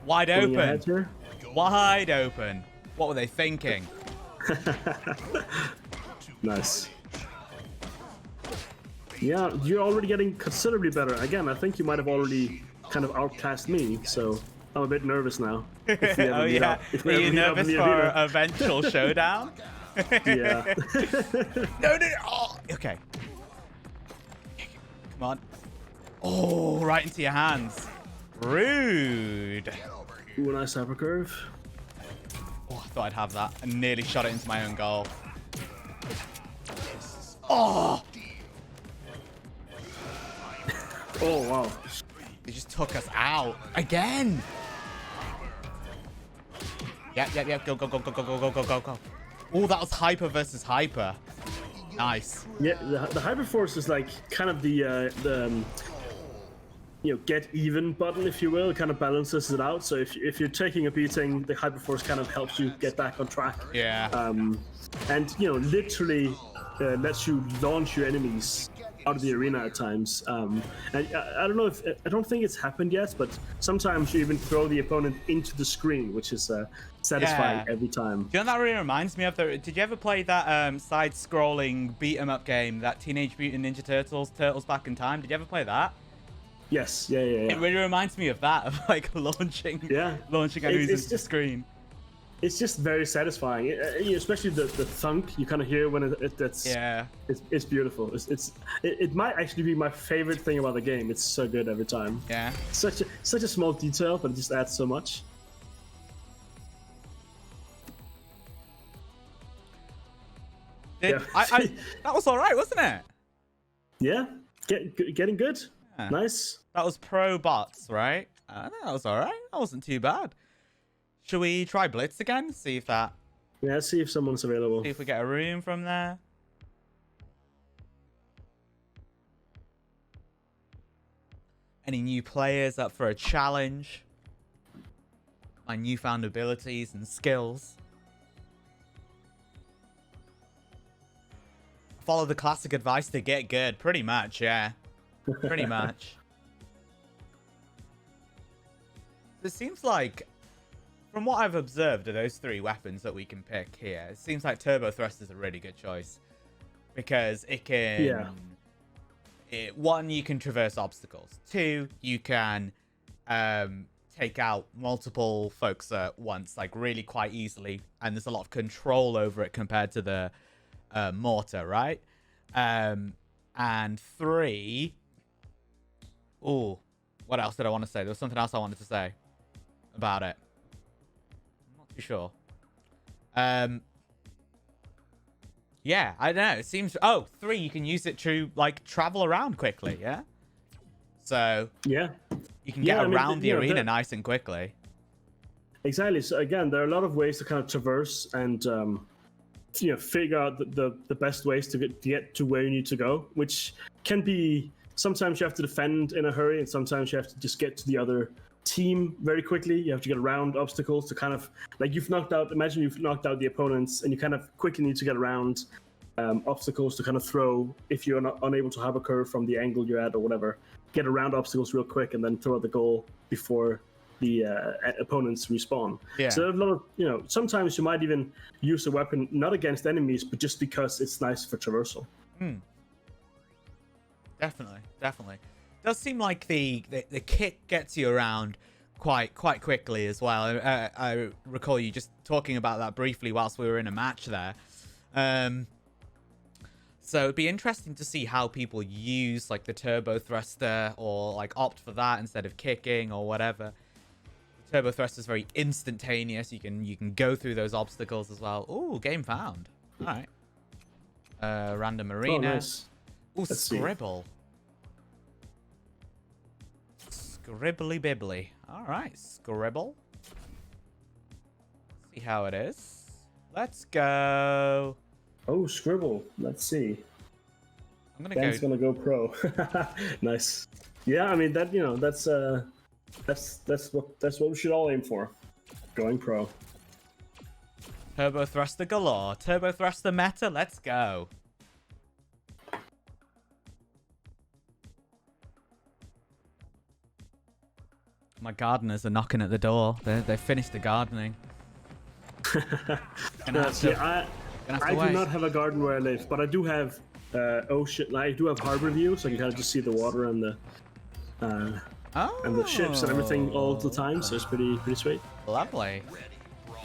Wide Pulling open. ahead here. Wide open. What were they thinking? Nice. Yeah, you're already getting considerably better. Again, I think you might have already kind of outclassed me, so I'm a bit nervous now. If we ever Oh meet yeah. up- if Are we ever you meet up nervous in the for arena. eventual showdown? Yeah. No. Oh, okay. Come on. Oh, right into your hands. Rude. Ooh, nice hyper curve. Oh, I thought I'd have that. I nearly shot it into my own goal. Oh! Oh wow. They just took us out. Again! Yep. Go. Oh, that was hyper versus hyper. Nice. Yeah, the Hyperforce is like kind of the get even button, if you will. It kind of balances it out. So if you're taking a beating, the Hyperforce kind of helps you get back on track. Yeah. And literally lets you launch your enemies out of the arena at times. And I don't know I don't think it's happened yet, but sometimes you even throw the opponent into the screen, which is satisfying Yeah. every time. Do you know what that really reminds me of? Did you ever play that side-scrolling beat-em-up game, that Teenage Mutant Ninja Turtles Back in Time? Did you ever play that? Yes, yeah. It really reminds me of that, of like launching enemies into the screen. It's just very satisfying, especially the thunk you kind of hear when it's beautiful. It might actually be my favorite thing about the game. It's so good every time. Yeah. Such a small detail, but it just adds so much. That was all right, wasn't it? Yeah, getting good. Yeah. Nice. That was pro bots, right? That was all right. That wasn't too bad. Should we try Blitz again? See if that. Yeah, see if someone's available. See if we get a room from there. Any new players up for a challenge? My newfound abilities and skills. Follow the classic advice to get good. Pretty much, yeah. Pretty much. It seems like, from what I've observed of those 3 weapons that we can pick here, it seems like Turbo Thrust is a really good choice. Because it can... Yeah. 1, you can traverse obstacles. 2, you can take out multiple folks at once, like really quite easily. And there's a lot of control over it compared to the mortar, right? And 3... Oh, what else did I want to say? There was something else I wanted to say about it. I'm not too sure. Yeah, I don't know. It seems... Oh, 3, you can use it to, like, travel around quickly, yeah? So... Yeah. You can get around the arena nice and quickly. Exactly. So, again, there are a lot of ways to kind of traverse and, figure out the best ways to get to where you need to go, which can be... Sometimes you have to defend in a hurry, and sometimes you have to just get to the other team very quickly. You have to get around obstacles to kind of, like, imagine you've knocked out the opponents, and you kind of quickly need to get around obstacles to kind of throw, if you're not unable to have a curve from the angle you're at or whatever, get around obstacles real quick and then throw at the goal before the opponents respawn. Yeah. So there's a lot of, sometimes you might even use a weapon not against enemies, but just because it's nice for traversal. Definitely. Does seem like the kick gets you around quite quickly as well. I recall you just talking about that briefly whilst we were in a match there. So it'd be interesting to see how people use like the turbo thruster or like opt for that instead of kicking or whatever. The turbo thruster is very instantaneous. You can go through those obstacles as well. Ooh, game found. All right. Random arena. Oh, nice. Ooh, Scribble. Scribbly bibbly. Alright, Scribble. See how it is. Let's go. Oh, Scribble. Let's see. I'm gonna go pro. Nice. Yeah, I mean that's what we should all aim for. Going pro. Turbo thruster galore. Turbo thruster meta. Let's go. My gardeners are knocking at the door. They've finished the gardening. I do not have a garden where I live, but I do have ocean. I do have harbor view, so I can kind of just see the water and the and the ships and everything all the time. So it's pretty sweet. Lovely.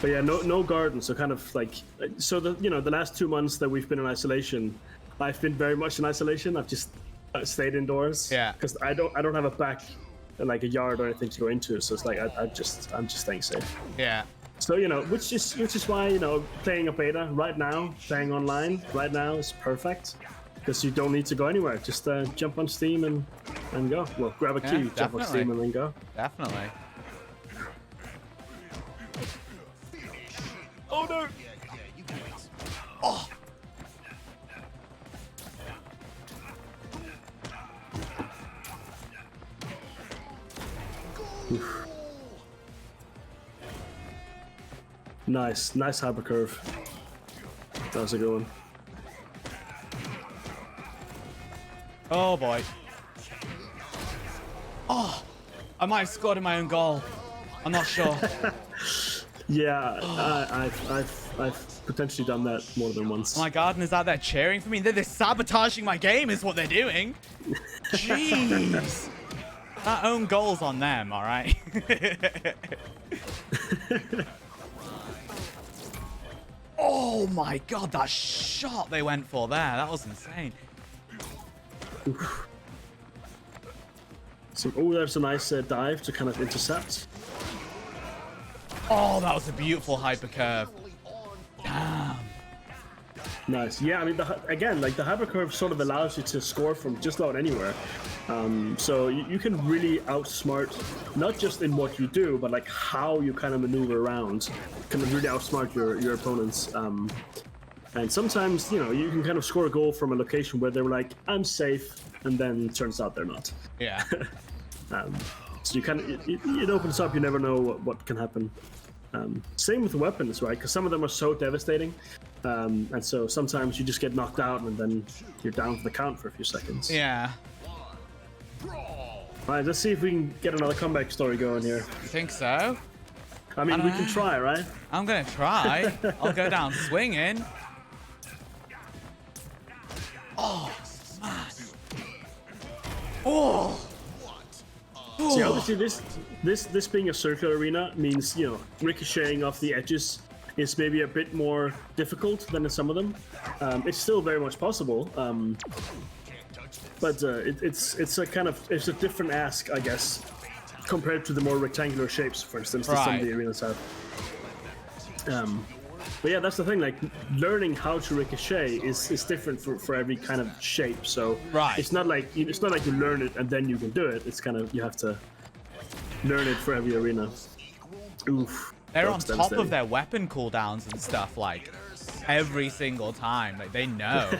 But yeah, no garden. So kind of like the last 2 months that we've been in isolation, I've been very much in isolation. I've just stayed indoors. Yeah. Because I don't have a back, like a yard or anything to go into. So it's like I'm just staying safe. Yeah. So which is why playing a beta right now, playing online right now is perfect, because you don't need to go anywhere. Just jump on Steam and go. Well, grab a key, jump on Steam, and then go. Definitely. Oh no! Oh. Oof. Nice hyper curve. That was a good one. Oh boy. Oh, I might have scored in my own goal. I'm not sure. Yeah, I've potentially done that more than once. My gardeners out there cheering for me. They're sabotaging my game is what they're doing. Jeez. That own goal's on them, all right? Oh my god, that shot they went for there. That was insane. So, there's a nice dive to kind of intercept. Oh, that was a beautiful hyper curve. Damn. Nice. Yeah, I mean, again, like the hypercurve sort of allows you to score from just about anywhere. So you can really outsmart, not just in what you do, but like how you kind of maneuver around, can really outsmart your opponents. And sometimes, you know, you can kind of score a goal from a location where they're like, I'm safe, and then turns out they're not. Yeah. So you kind of, it opens up, you never know what can happen. Same with the weapons, right? Because some of them are so devastating. And so sometimes you just get knocked out and then you're down for the count for a few seconds. Yeah. All right, let's see if we can get another comeback story going here. You think so? I mean, we can try, right? I'm gonna try. I'll go down swinging. Oh, man. Oh. See, obviously this being a circular arena means, you know, ricocheting off the edges is maybe a bit more difficult than in some of them. It's still very much possible, but it's a kind of, it's a different ask, I guess, compared to the more rectangular shapes, for instance, that some of the arenas have. But yeah, that's the thing. Like, learning how to ricochet is different for every kind of shape. So it's not like you learn it and then you can do it. It's kind of, you have to learn it for every arena. Oof. They're on top of their weapon cooldowns and stuff, like, every single time. Like, they know.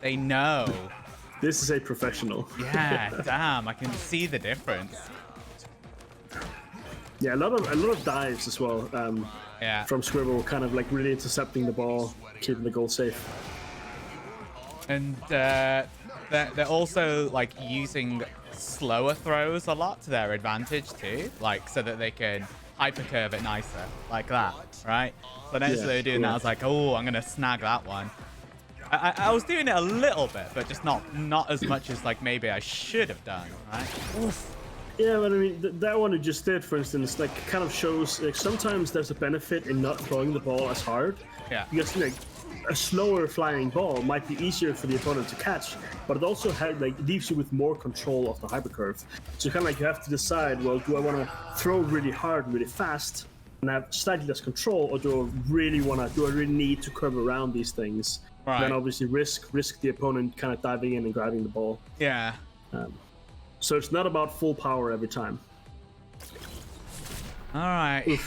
They know. This is a professional. Yeah, damn, I can see the difference. Yeah, a lot of dives as well. Yeah. From Scribble, kind of like really intercepting the ball, keeping the goal safe. And they're also like using slower throws a lot to their advantage too, like so that they can hypercurve it nicer, like that, right? So next they were doing that, I was like, oh, I'm gonna snag that one. I was doing it a little bit, but just not as much as like maybe I should have done, right? Oof. Yeah, but I mean, that one you just did, for instance, like kind of shows like sometimes there's a benefit in not throwing the ball as hard. Yeah. Because like a slower flying ball might be easier for the opponent to catch, but it also leaves you with more control of the hypercurve. So kind of like you have to decide, well, do I want to throw really hard and really fast and have slightly less control, or do I really need to curve around these things? Right. Then obviously risk the opponent kind of diving in and grabbing the ball. Yeah. So it's not about full power every time. All right.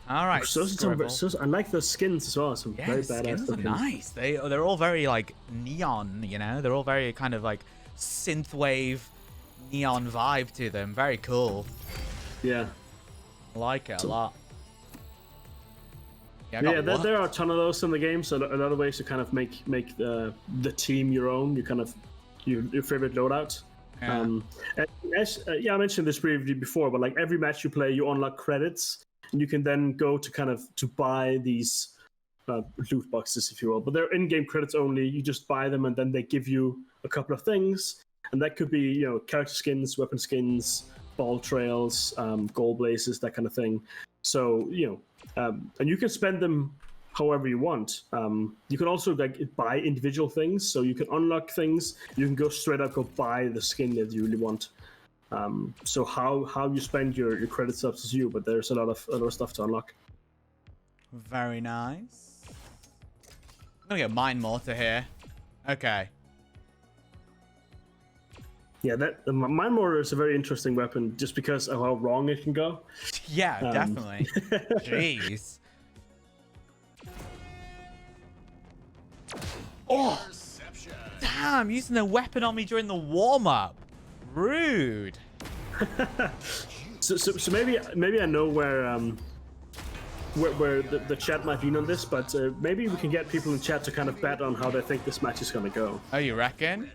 All right. I like those skins as well. Some very badass skins are nice. They're all very like neon, you know. They're all very kind of like synthwave neon vibe to them. Very cool. Yeah. I like it a lot. Yeah, there are a ton of those in the game. So a lot of ways to kind of make the team your own. You kind of your favorite loadout. Yeah. I mentioned this briefly before, but like every match you play, you unlock credits, and you can then go to buy these loot boxes, if you will. But they're in-game credits only. You just buy them, and then they give you a couple of things, and that could be, you know, character skins, weapon skins, ball trails, goal blazes, that kind of thing. So, you know, and you can spend them however you want. You can also like buy individual things, so you can unlock things. You can go straight up go buy the skin that you really want. So how you spend your credits up to you, but there's a lot of stuff to unlock. Very nice. I'm gonna get mine mortar here. Okay. Yeah, that mine mortar is a very interesting weapon just because of how wrong it can go. Yeah, definitely. Jeez. Oh, damn! Using the weapon on me during the warm-up. Rude. So maybe I know where the chat might lean on this, but maybe we can get people in chat to kind of bet on how they think this match is gonna go. Oh, you reckon?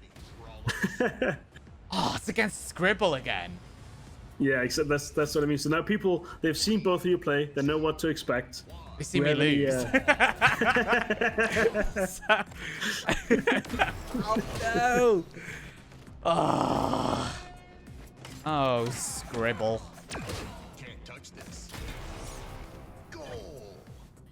Oh, it's against Scribble again. Yeah, except that's what I mean. So now people, they've seen both of you play, they know what to expect. They see me lose. Oh no! Oh. Oh, scribble. Can't touch this. Goal.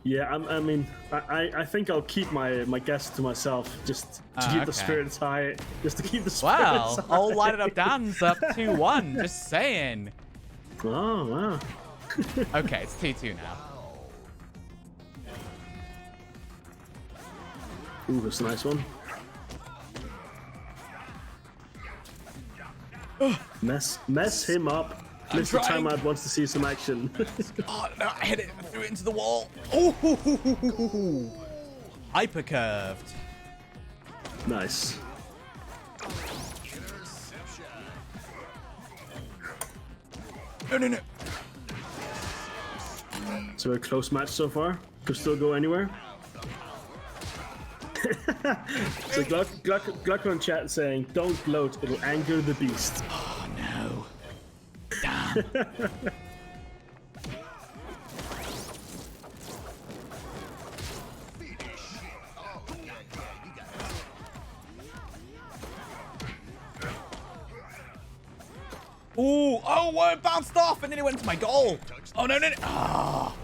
Yeah, I mean, I think I'll keep my guess to myself, just to keep the spirits high, just to keep the spirits Wow, high. all lighted up Dan's up 2-1. Just saying. Oh, wow. Okay, it's 2-2 now. Ooh, that's a nice one. Mess him up. Mr. trying. Timeout wants to see some action. Oh, no, I hit it. I threw it into the wall. Oh, hyper curved. Nice. No, no, no. So a close match so far. Could still go anywhere. So Gluck on chat saying, "Don't gloat, it'll anger the beast." Oh, no. Damn. Ooh, oh, well, it bounced off and then it went to my goal. Oh, no, no, no. Ah.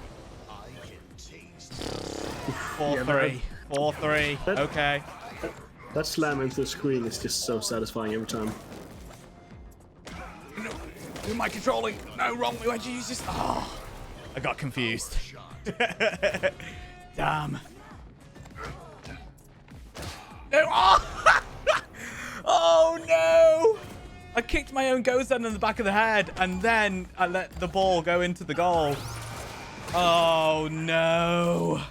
4-3. 4-3. Okay. That slam into the screen is just so satisfying every time. No, who am I controlling? No, wrong. Why'd you use this? Oh, I got confused. Damn. No. Oh, oh no. I kicked my own Gozen in the back of the head, and then I let the ball go into the goal. Oh, no.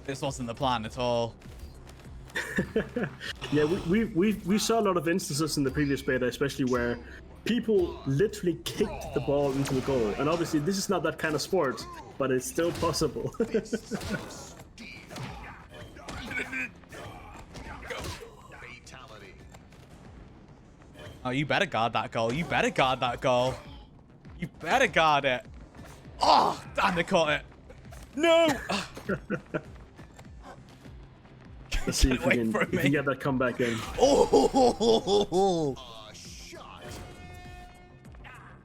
This wasn't the plan at all. Yeah, we saw a lot of instances in the previous beta, especially where people literally kicked the ball into the goal. And obviously, this is not that kind of sport, but it's still possible. Oh, you better guard that goal. You better guard that goal. You better guard it. Oh, damn, they caught it. No. Let's see if we can get that comeback in. Oh.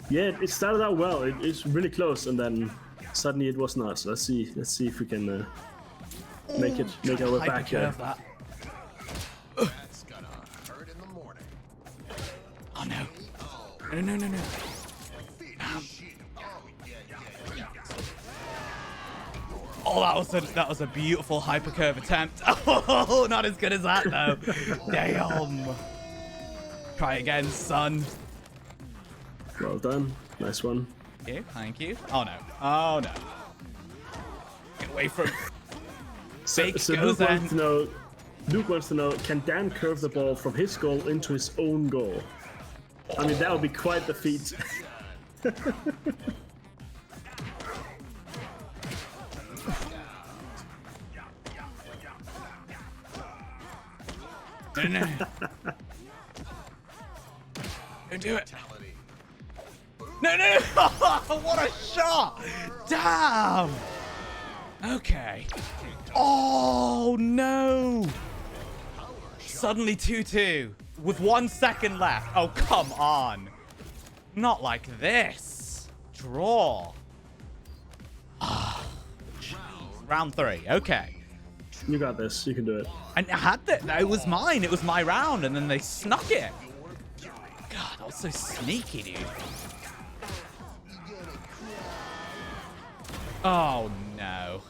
Yeah, it started out well. It's really close, and then suddenly it was not. So let's see if we can make our way back here. That. That's gonna hurt in the morning. Oh no. No, no, no, no. Oh, that was a beautiful hypercurve attempt. Oh, not as good as that though. Damn. Try again, son. Well done. Nice one. Thank you. Thank you. Oh no. Oh no. Get away from. So Luke wants to know, can Dan curve the ball from his goal into his own goal? I mean, that would be quite the feat. No, no. Don't do it. No, no, no. What a shot. Damn. Okay. Oh, no. Suddenly 2-2 with 1 second left. Oh, come on. Not like this. Draw. Round 3. Okay. You got this. You can do it. And I had that. It was mine. It was my round, and then they snuck it. God, that was so sneaky, dude. Oh no.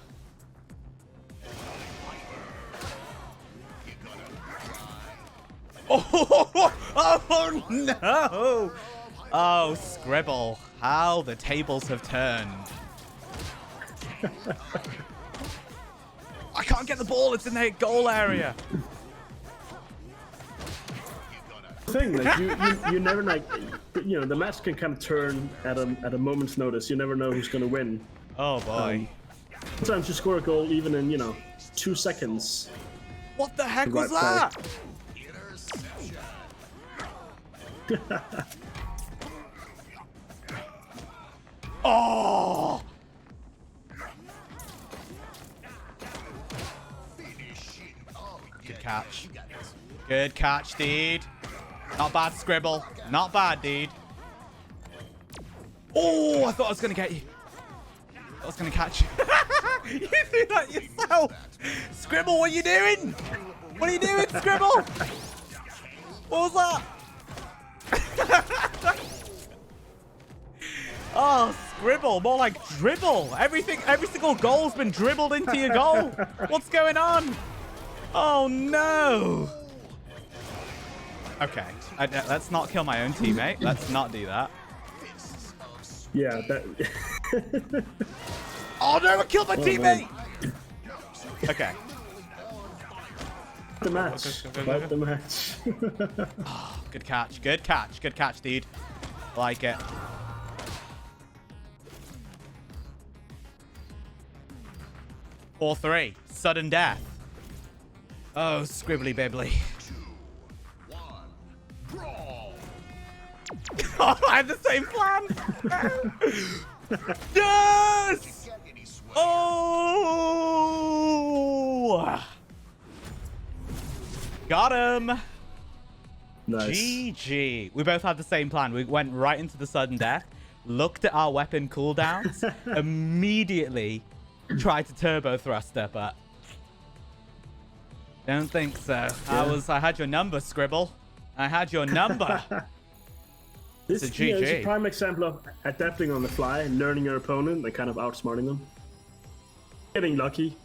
Oh no. Oh, Scribble. How the tables have turned. I can't get the ball. It's in the goal area. Thing, like you never like, you know, the match can kind of turn at a moment's notice. You never know who's gonna win. Oh boy. Sometimes you score a goal even in 2 seconds. What the heck was Right that? Oh! Good catch. Good catch, dude. Not bad, Scribble. Not bad, dude. Oh, I thought I was going to get you. I was going to catch you. You threw that yourself. Scribble, what are you doing? What are you doing, Scribble? What was that? Oh, Scribble, more like dribble. Every single goal's been dribbled into your goal. What's going on? Oh, no. Okay, let's not kill my own teammate. Let's not do that. Yeah, that... Oh, no, I killed my teammate. Okay. The match. Fight the match. Oh, good catch. Good catch. Good catch, dude. Like it. Four, 3. Sudden death. Oh, scribbly bibbly. 2, 1, brawl. Oh, I have the same plan. Yes! Oh! Got him. Nice. GG. We both had the same plan. We went right into the sudden death, looked at our weapon cooldowns, immediately tried to turbo thruster, but don't think so. Yeah. I had your number, Scribble. I had your number. This It's a is a GG. prime example of adapting on the fly, learning your opponent, and kind of outsmarting them. Getting lucky.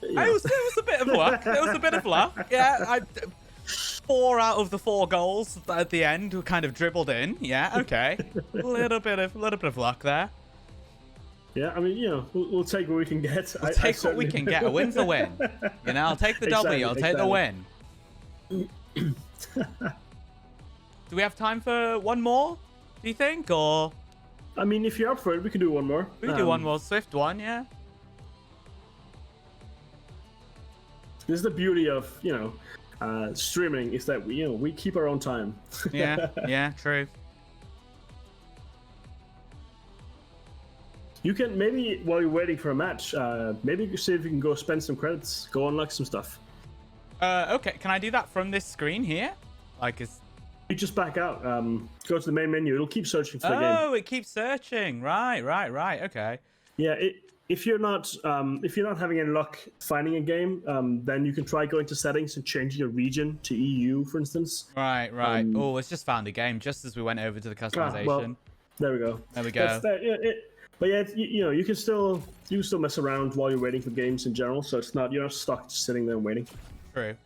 It was a bit of luck. It was a bit of luck. Yeah, 4 out of the 4 goals at the end were kind of dribbled in. Yeah, okay. little bit of luck there. Yeah, I mean, you know, we'll take what we can get. We'll take what we can get. A win's a win. You know, I'll take the W. I'll take the win. Do we have time for one more? Do you think, or I mean, if you're up for it, we can do one more. we can do one more swift one? Yeah. This is the beauty of, you know, streaming, is that we keep our own time. Yeah. Yeah. True. You can maybe, while you're waiting for a match, maybe you see if you can go spend some credits, go unlock some stuff. Okay. Can I do that from this screen here? Like, is You just back out, go to the main menu. It'll keep searching for the game. oh, it keeps searching. Right. Okay. Yeah, if you're not having any luck finding a game, then you can try going to settings and changing your region to EU, for instance. Right. Oh, it's just found a game just as we went over to the customization. Well, there we go. There we go. But yeah, you can still mess around while you're waiting for games in general. So you're not stuck just sitting there and waiting. True.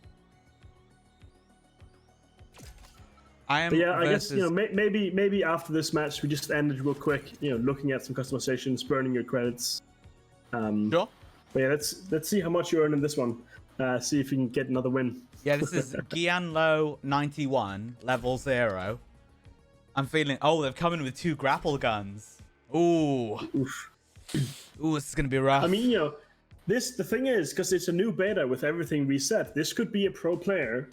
I am. But yeah, versus... I guess maybe after this match we just end it real quick. Looking at some customizations, burning your credits. Sure. But yeah, let's see how much you earn in this one. See if you can get another win. Yeah, this is Gianlo 91 level 0. I'm feeling. Oh, they've come in with 2 grapple guns. Ooh. Oof. Ooh, this is gonna be rough. I mean, the thing is, because it's a new beta with everything reset, this could be a pro player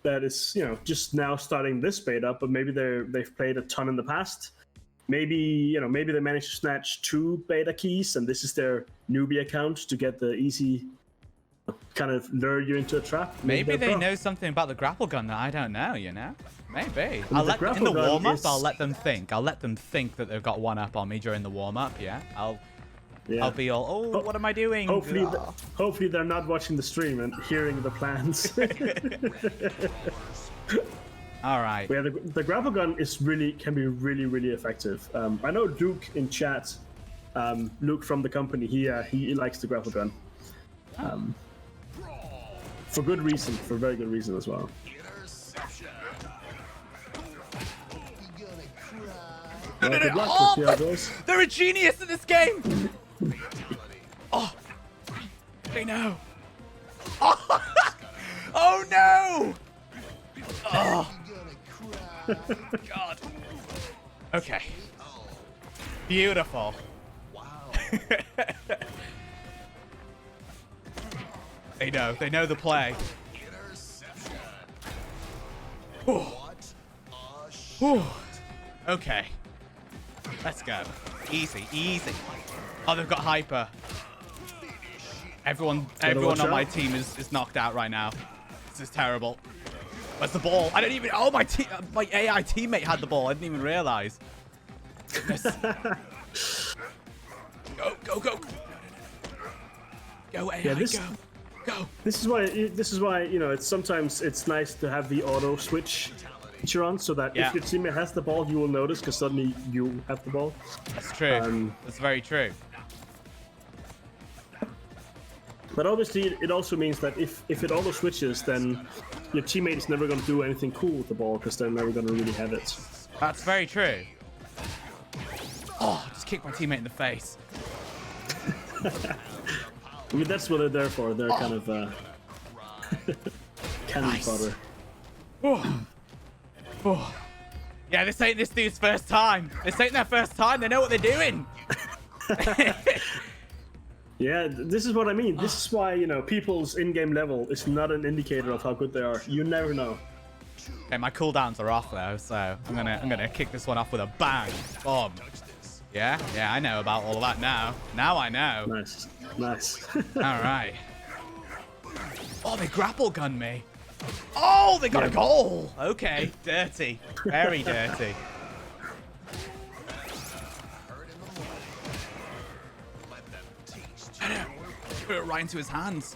that is, just now starting this beta, but maybe they've played a ton in the past. Maybe they managed to snatch 2 beta keys, and this is their newbie account to get the easy, kind of lure you into a trap. Maybe they pro. know something about the grapple gun that I don't know. Maybe. Well, In the grapple gun warm up, is- I'll let them think. I'll let them think that they've got one up on me during the warm up. Yeah. I'll be all. Oh, what am I doing? Hopefully they're not watching the stream and hearing the plans. All right. Yeah, the grapple gun can be really, really effective. I know Duke in chat, Luke from the company, he likes the grapple gun. For good reason, for very good reason as well. Interception. You gonna cry? Well, good luck, Oh, we'll see how it goes. they're a genius at this game. Oh, they know. Oh, oh no. Oh, You gonna cry? God. Okay. Beautiful. Wow. They know the play. Interception. Whew. What a shot. Whew. Okay. Let's go. Easy. Oh, they've got hyper. Everyone watch on my out. team is knocked out right now. This is terrible. Where's the ball? I don't even. Oh, my AI teammate had the ball. I didn't even realize. this. Go, go, go. Go, AI, Yeah, this- go. Go. This is why you know, it's sometimes it's nice to have the auto switch feature on, so that Yeah. if your teammate has the ball, you will notice because suddenly you have the ball. That's true. That's very true. But obviously, it also means that if it auto switches, then your teammate is never going to do anything cool with the ball because they're never going to really have it. That's very true. Oh, just kicked my teammate in the face. I mean, that's what they're there for. They're kind of cannon Nice. fodder. Oh. Oh. Yeah, this ain't this dude's first time. This ain't their first time. They know what they're doing. Yeah, this is what I mean. This is why, you know, people's in-game level is not an indicator of how good they are. You never know. Okay, my cooldowns are off though, so I'm gonna kick this one off with a bang. Boom. Yeah, I know about all of that now. Now I know. Nice, nice. All right. Oh, they grapple gun me. Oh, they got a goal. Okay, dirty. Very dirty. Put it right into his hands.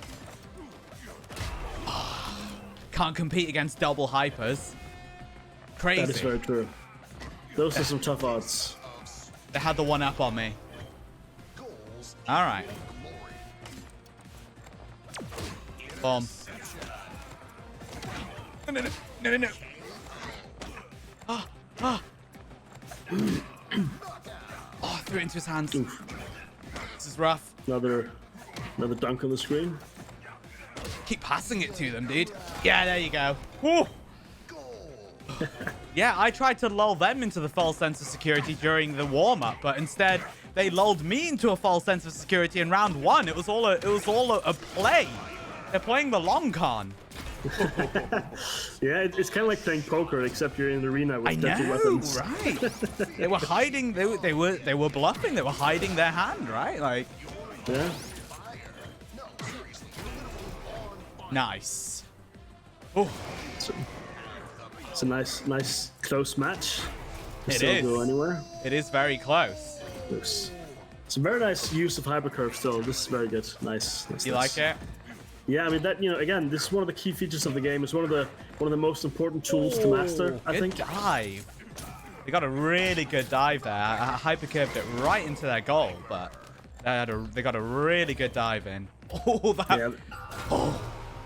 Can't compete against double hypers. Crazy. That is very true. Those are some tough odds. They had the one up on me. All right. Boom. No. Oh, I threw it into his hands. Oof. This is rough. Another dunk on the screen. Keep passing it to them, dude. Yeah, there you go. Woo. Yeah, I tried to lull them into the false sense of security during the warm-up, but instead they lulled me into a false sense of security in round one. It was all a play. They're playing the long con. Yeah, it's kind of like playing poker, except you're in the arena with I deadly know, weapons. right? They were hiding. They were bluffing. They were hiding their hand, right? Like, Yeah. nice. Oh, It's a nice close match. It Still is. go anywhere. it is very close. It's a very nice use of hypercurve still. This is very good. Nice. You like it? Yeah, I mean that, you know, again, this is one of the key features of the game. It's one of the most important tools to master, I Good think. dive. They got a really good dive there. I hypercurved it right into their goal, but they got a really good dive in. Oh, that. Yeah. Oh,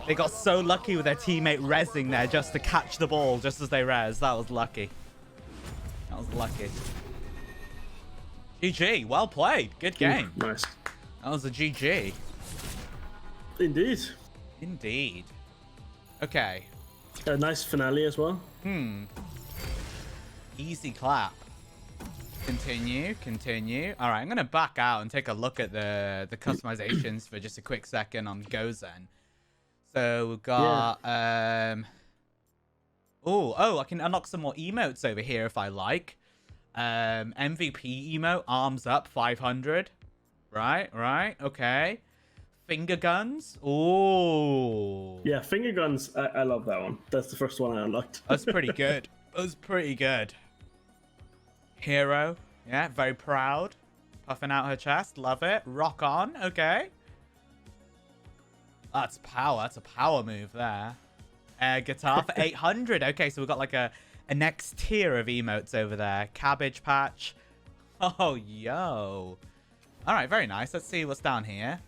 they got so lucky with their teammate rezzing there just to catch the ball just as they res. That was lucky. That was lucky. GG. Well played. Good game. Nice. That was a GG. Indeed. Indeed. Okay. A nice finale as well. Easy clap. Continue. All right, I'm gonna back out and take a look at the customizations for just a quick second on Gozen. So we've got oh, I can unlock some more emotes over here if I like. MVP emote, arms up, 500. Right. Okay. Finger guns. Oh. Yeah, finger guns. I love that one. That's the first one I unlocked. That's pretty good. That was pretty good. Hero. Yeah, very proud. Puffing out her chest. Love it. Rock on. Okay. That's power. That's a power move there. Guitar for 800. Okay, so we've got like a next tier of emotes over there. Cabbage Patch. Oh, yo. All right, very nice. Let's see what's down here.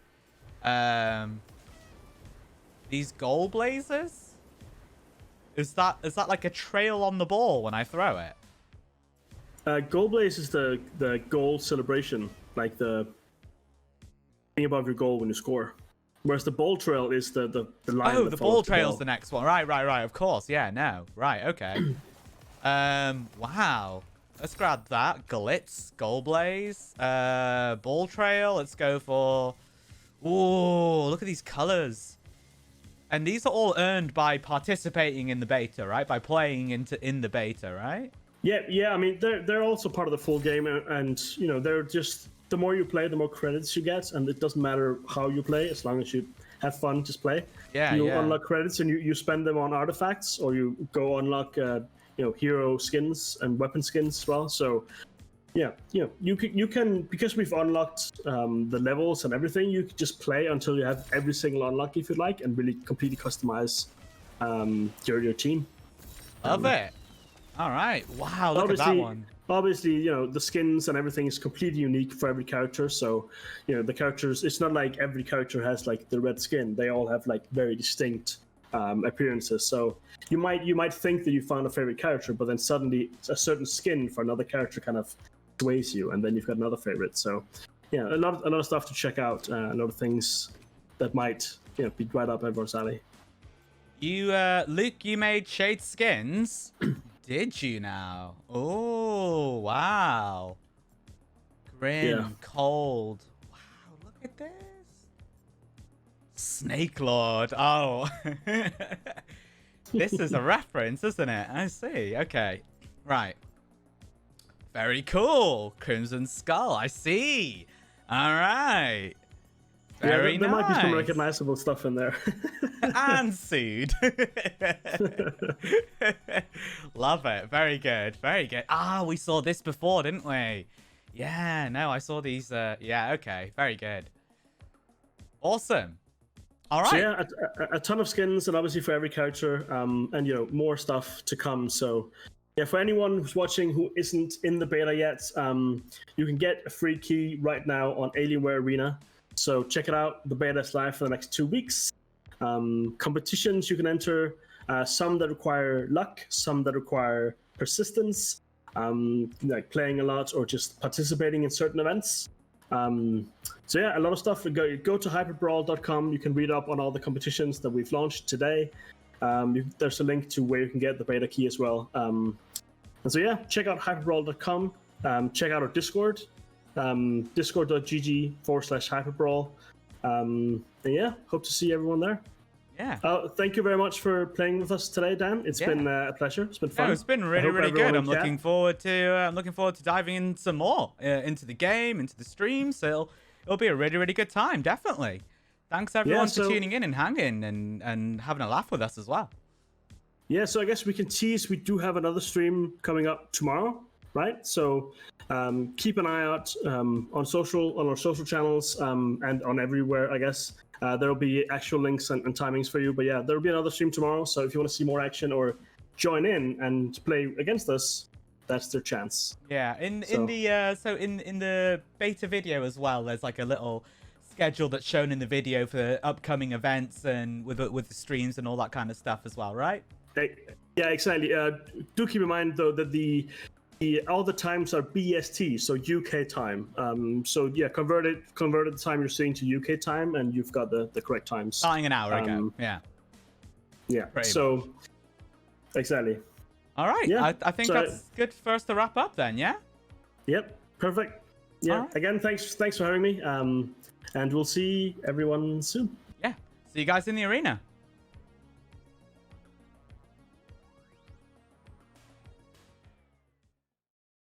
These goal blazers? Is that like a trail on the ball when I throw it? Goal blaze is the goal celebration, like the thing above your goal when you score. Whereas the ball trail is the line. Oh, that the follows ball trail's ball. the next one. Right. Of course. Yeah, no. Right, okay. Wow. Let's grab that. Glitz, Goal Blaze, ball trail. Let's go for... Ooh, look at these colors. And these are all earned by participating in the beta, right? By playing in the beta, right? Yeah. I mean, they're also part of the full game, and you know, they're just, the more you play, the more credits you get, and it doesn't matter how you play as long as you have fun. Just play. Yeah, You yeah. unlock credits and you spend them on artifacts, or you go unlock hero skins and weapon skins as well. So Yeah, you can because we've unlocked the levels and everything. You can just play until you have every single unlock if you'd like, and really completely customize your team. Love it. All right. Wow, look at that one. Obviously, the skins and everything is completely unique for every character. So, the characters, it's not like every character has like the red skin. They all have like very distinct appearances. So you might think that you found a favorite character, but then suddenly a certain skin for another character kind of sways you, and then you've got another favorite. So, yeah, a lot of stuff to check out. A lot of things that might be right up everyone's alley. You, Luke, you made shade skins. Did you now? Oh, wow. Grim, cold. Wow, look at this. Snake Lord. Oh. This is a reference, isn't it? I see. Okay. Right. Very cool. Crimson Skull. I see. All right. Very there nice. might be some recognizable stuff in there. And seed. Love it. Very good. Very good. Ah, we saw this before, didn't we? Yeah, no, I saw these. Yeah, okay. Very good. Awesome. All right. So yeah, a ton of skins, and obviously for every character, and more stuff to come. So yeah, for anyone who's watching who isn't in the beta yet, you can get a free key right now on Alienware Arena. So check it out. The beta is live for the next 2 weeks. Competitions you can enter, some that require luck, some that require persistence, like playing a lot or just participating in certain events. So yeah, a lot of stuff. Go to HyperBrawl.com. You can read up on all the competitions that we've launched today. There's a link to where you can get the beta key as well. And so yeah, check out HyperBrawl.com. Check out our Discord. Discord.gg/HyperBrawl. And yeah, hope to see everyone there. Yeah. Thank you very much for playing with us today, Dan. It's been a pleasure. It's been fun. No, it's been really good. I'm looking forward to diving in some more into the game, into the stream. So it'll be a really good time, definitely. Thanks everyone for tuning in and hanging and having a laugh with us as well. Yeah, so I guess we can tease. We do have another stream coming up tomorrow, right? So keep an eye out on our social channels and on everywhere, I guess. There'll be actual links and timings for you. But yeah, there'll be another stream tomorrow. So if you want to see more action or join in and play against us, that's their chance. Yeah, in the beta video as well, there's like a little schedule that's shown in the video for upcoming events and with the streams and all that kind of stuff as well, right? Yeah, exactly. Do keep in mind though that all the times are BST, so UK time. So yeah, convert the time you're seeing to UK time, and you've got the correct times. Starting an hour ago. Yeah. Yeah. So exactly. All right. Yeah. I think that's good for us to wrap up then. Yeah. Yep. Perfect. Yeah. Right. Again, thanks for having me. And we'll see everyone soon. Yeah. See you guys in the arena.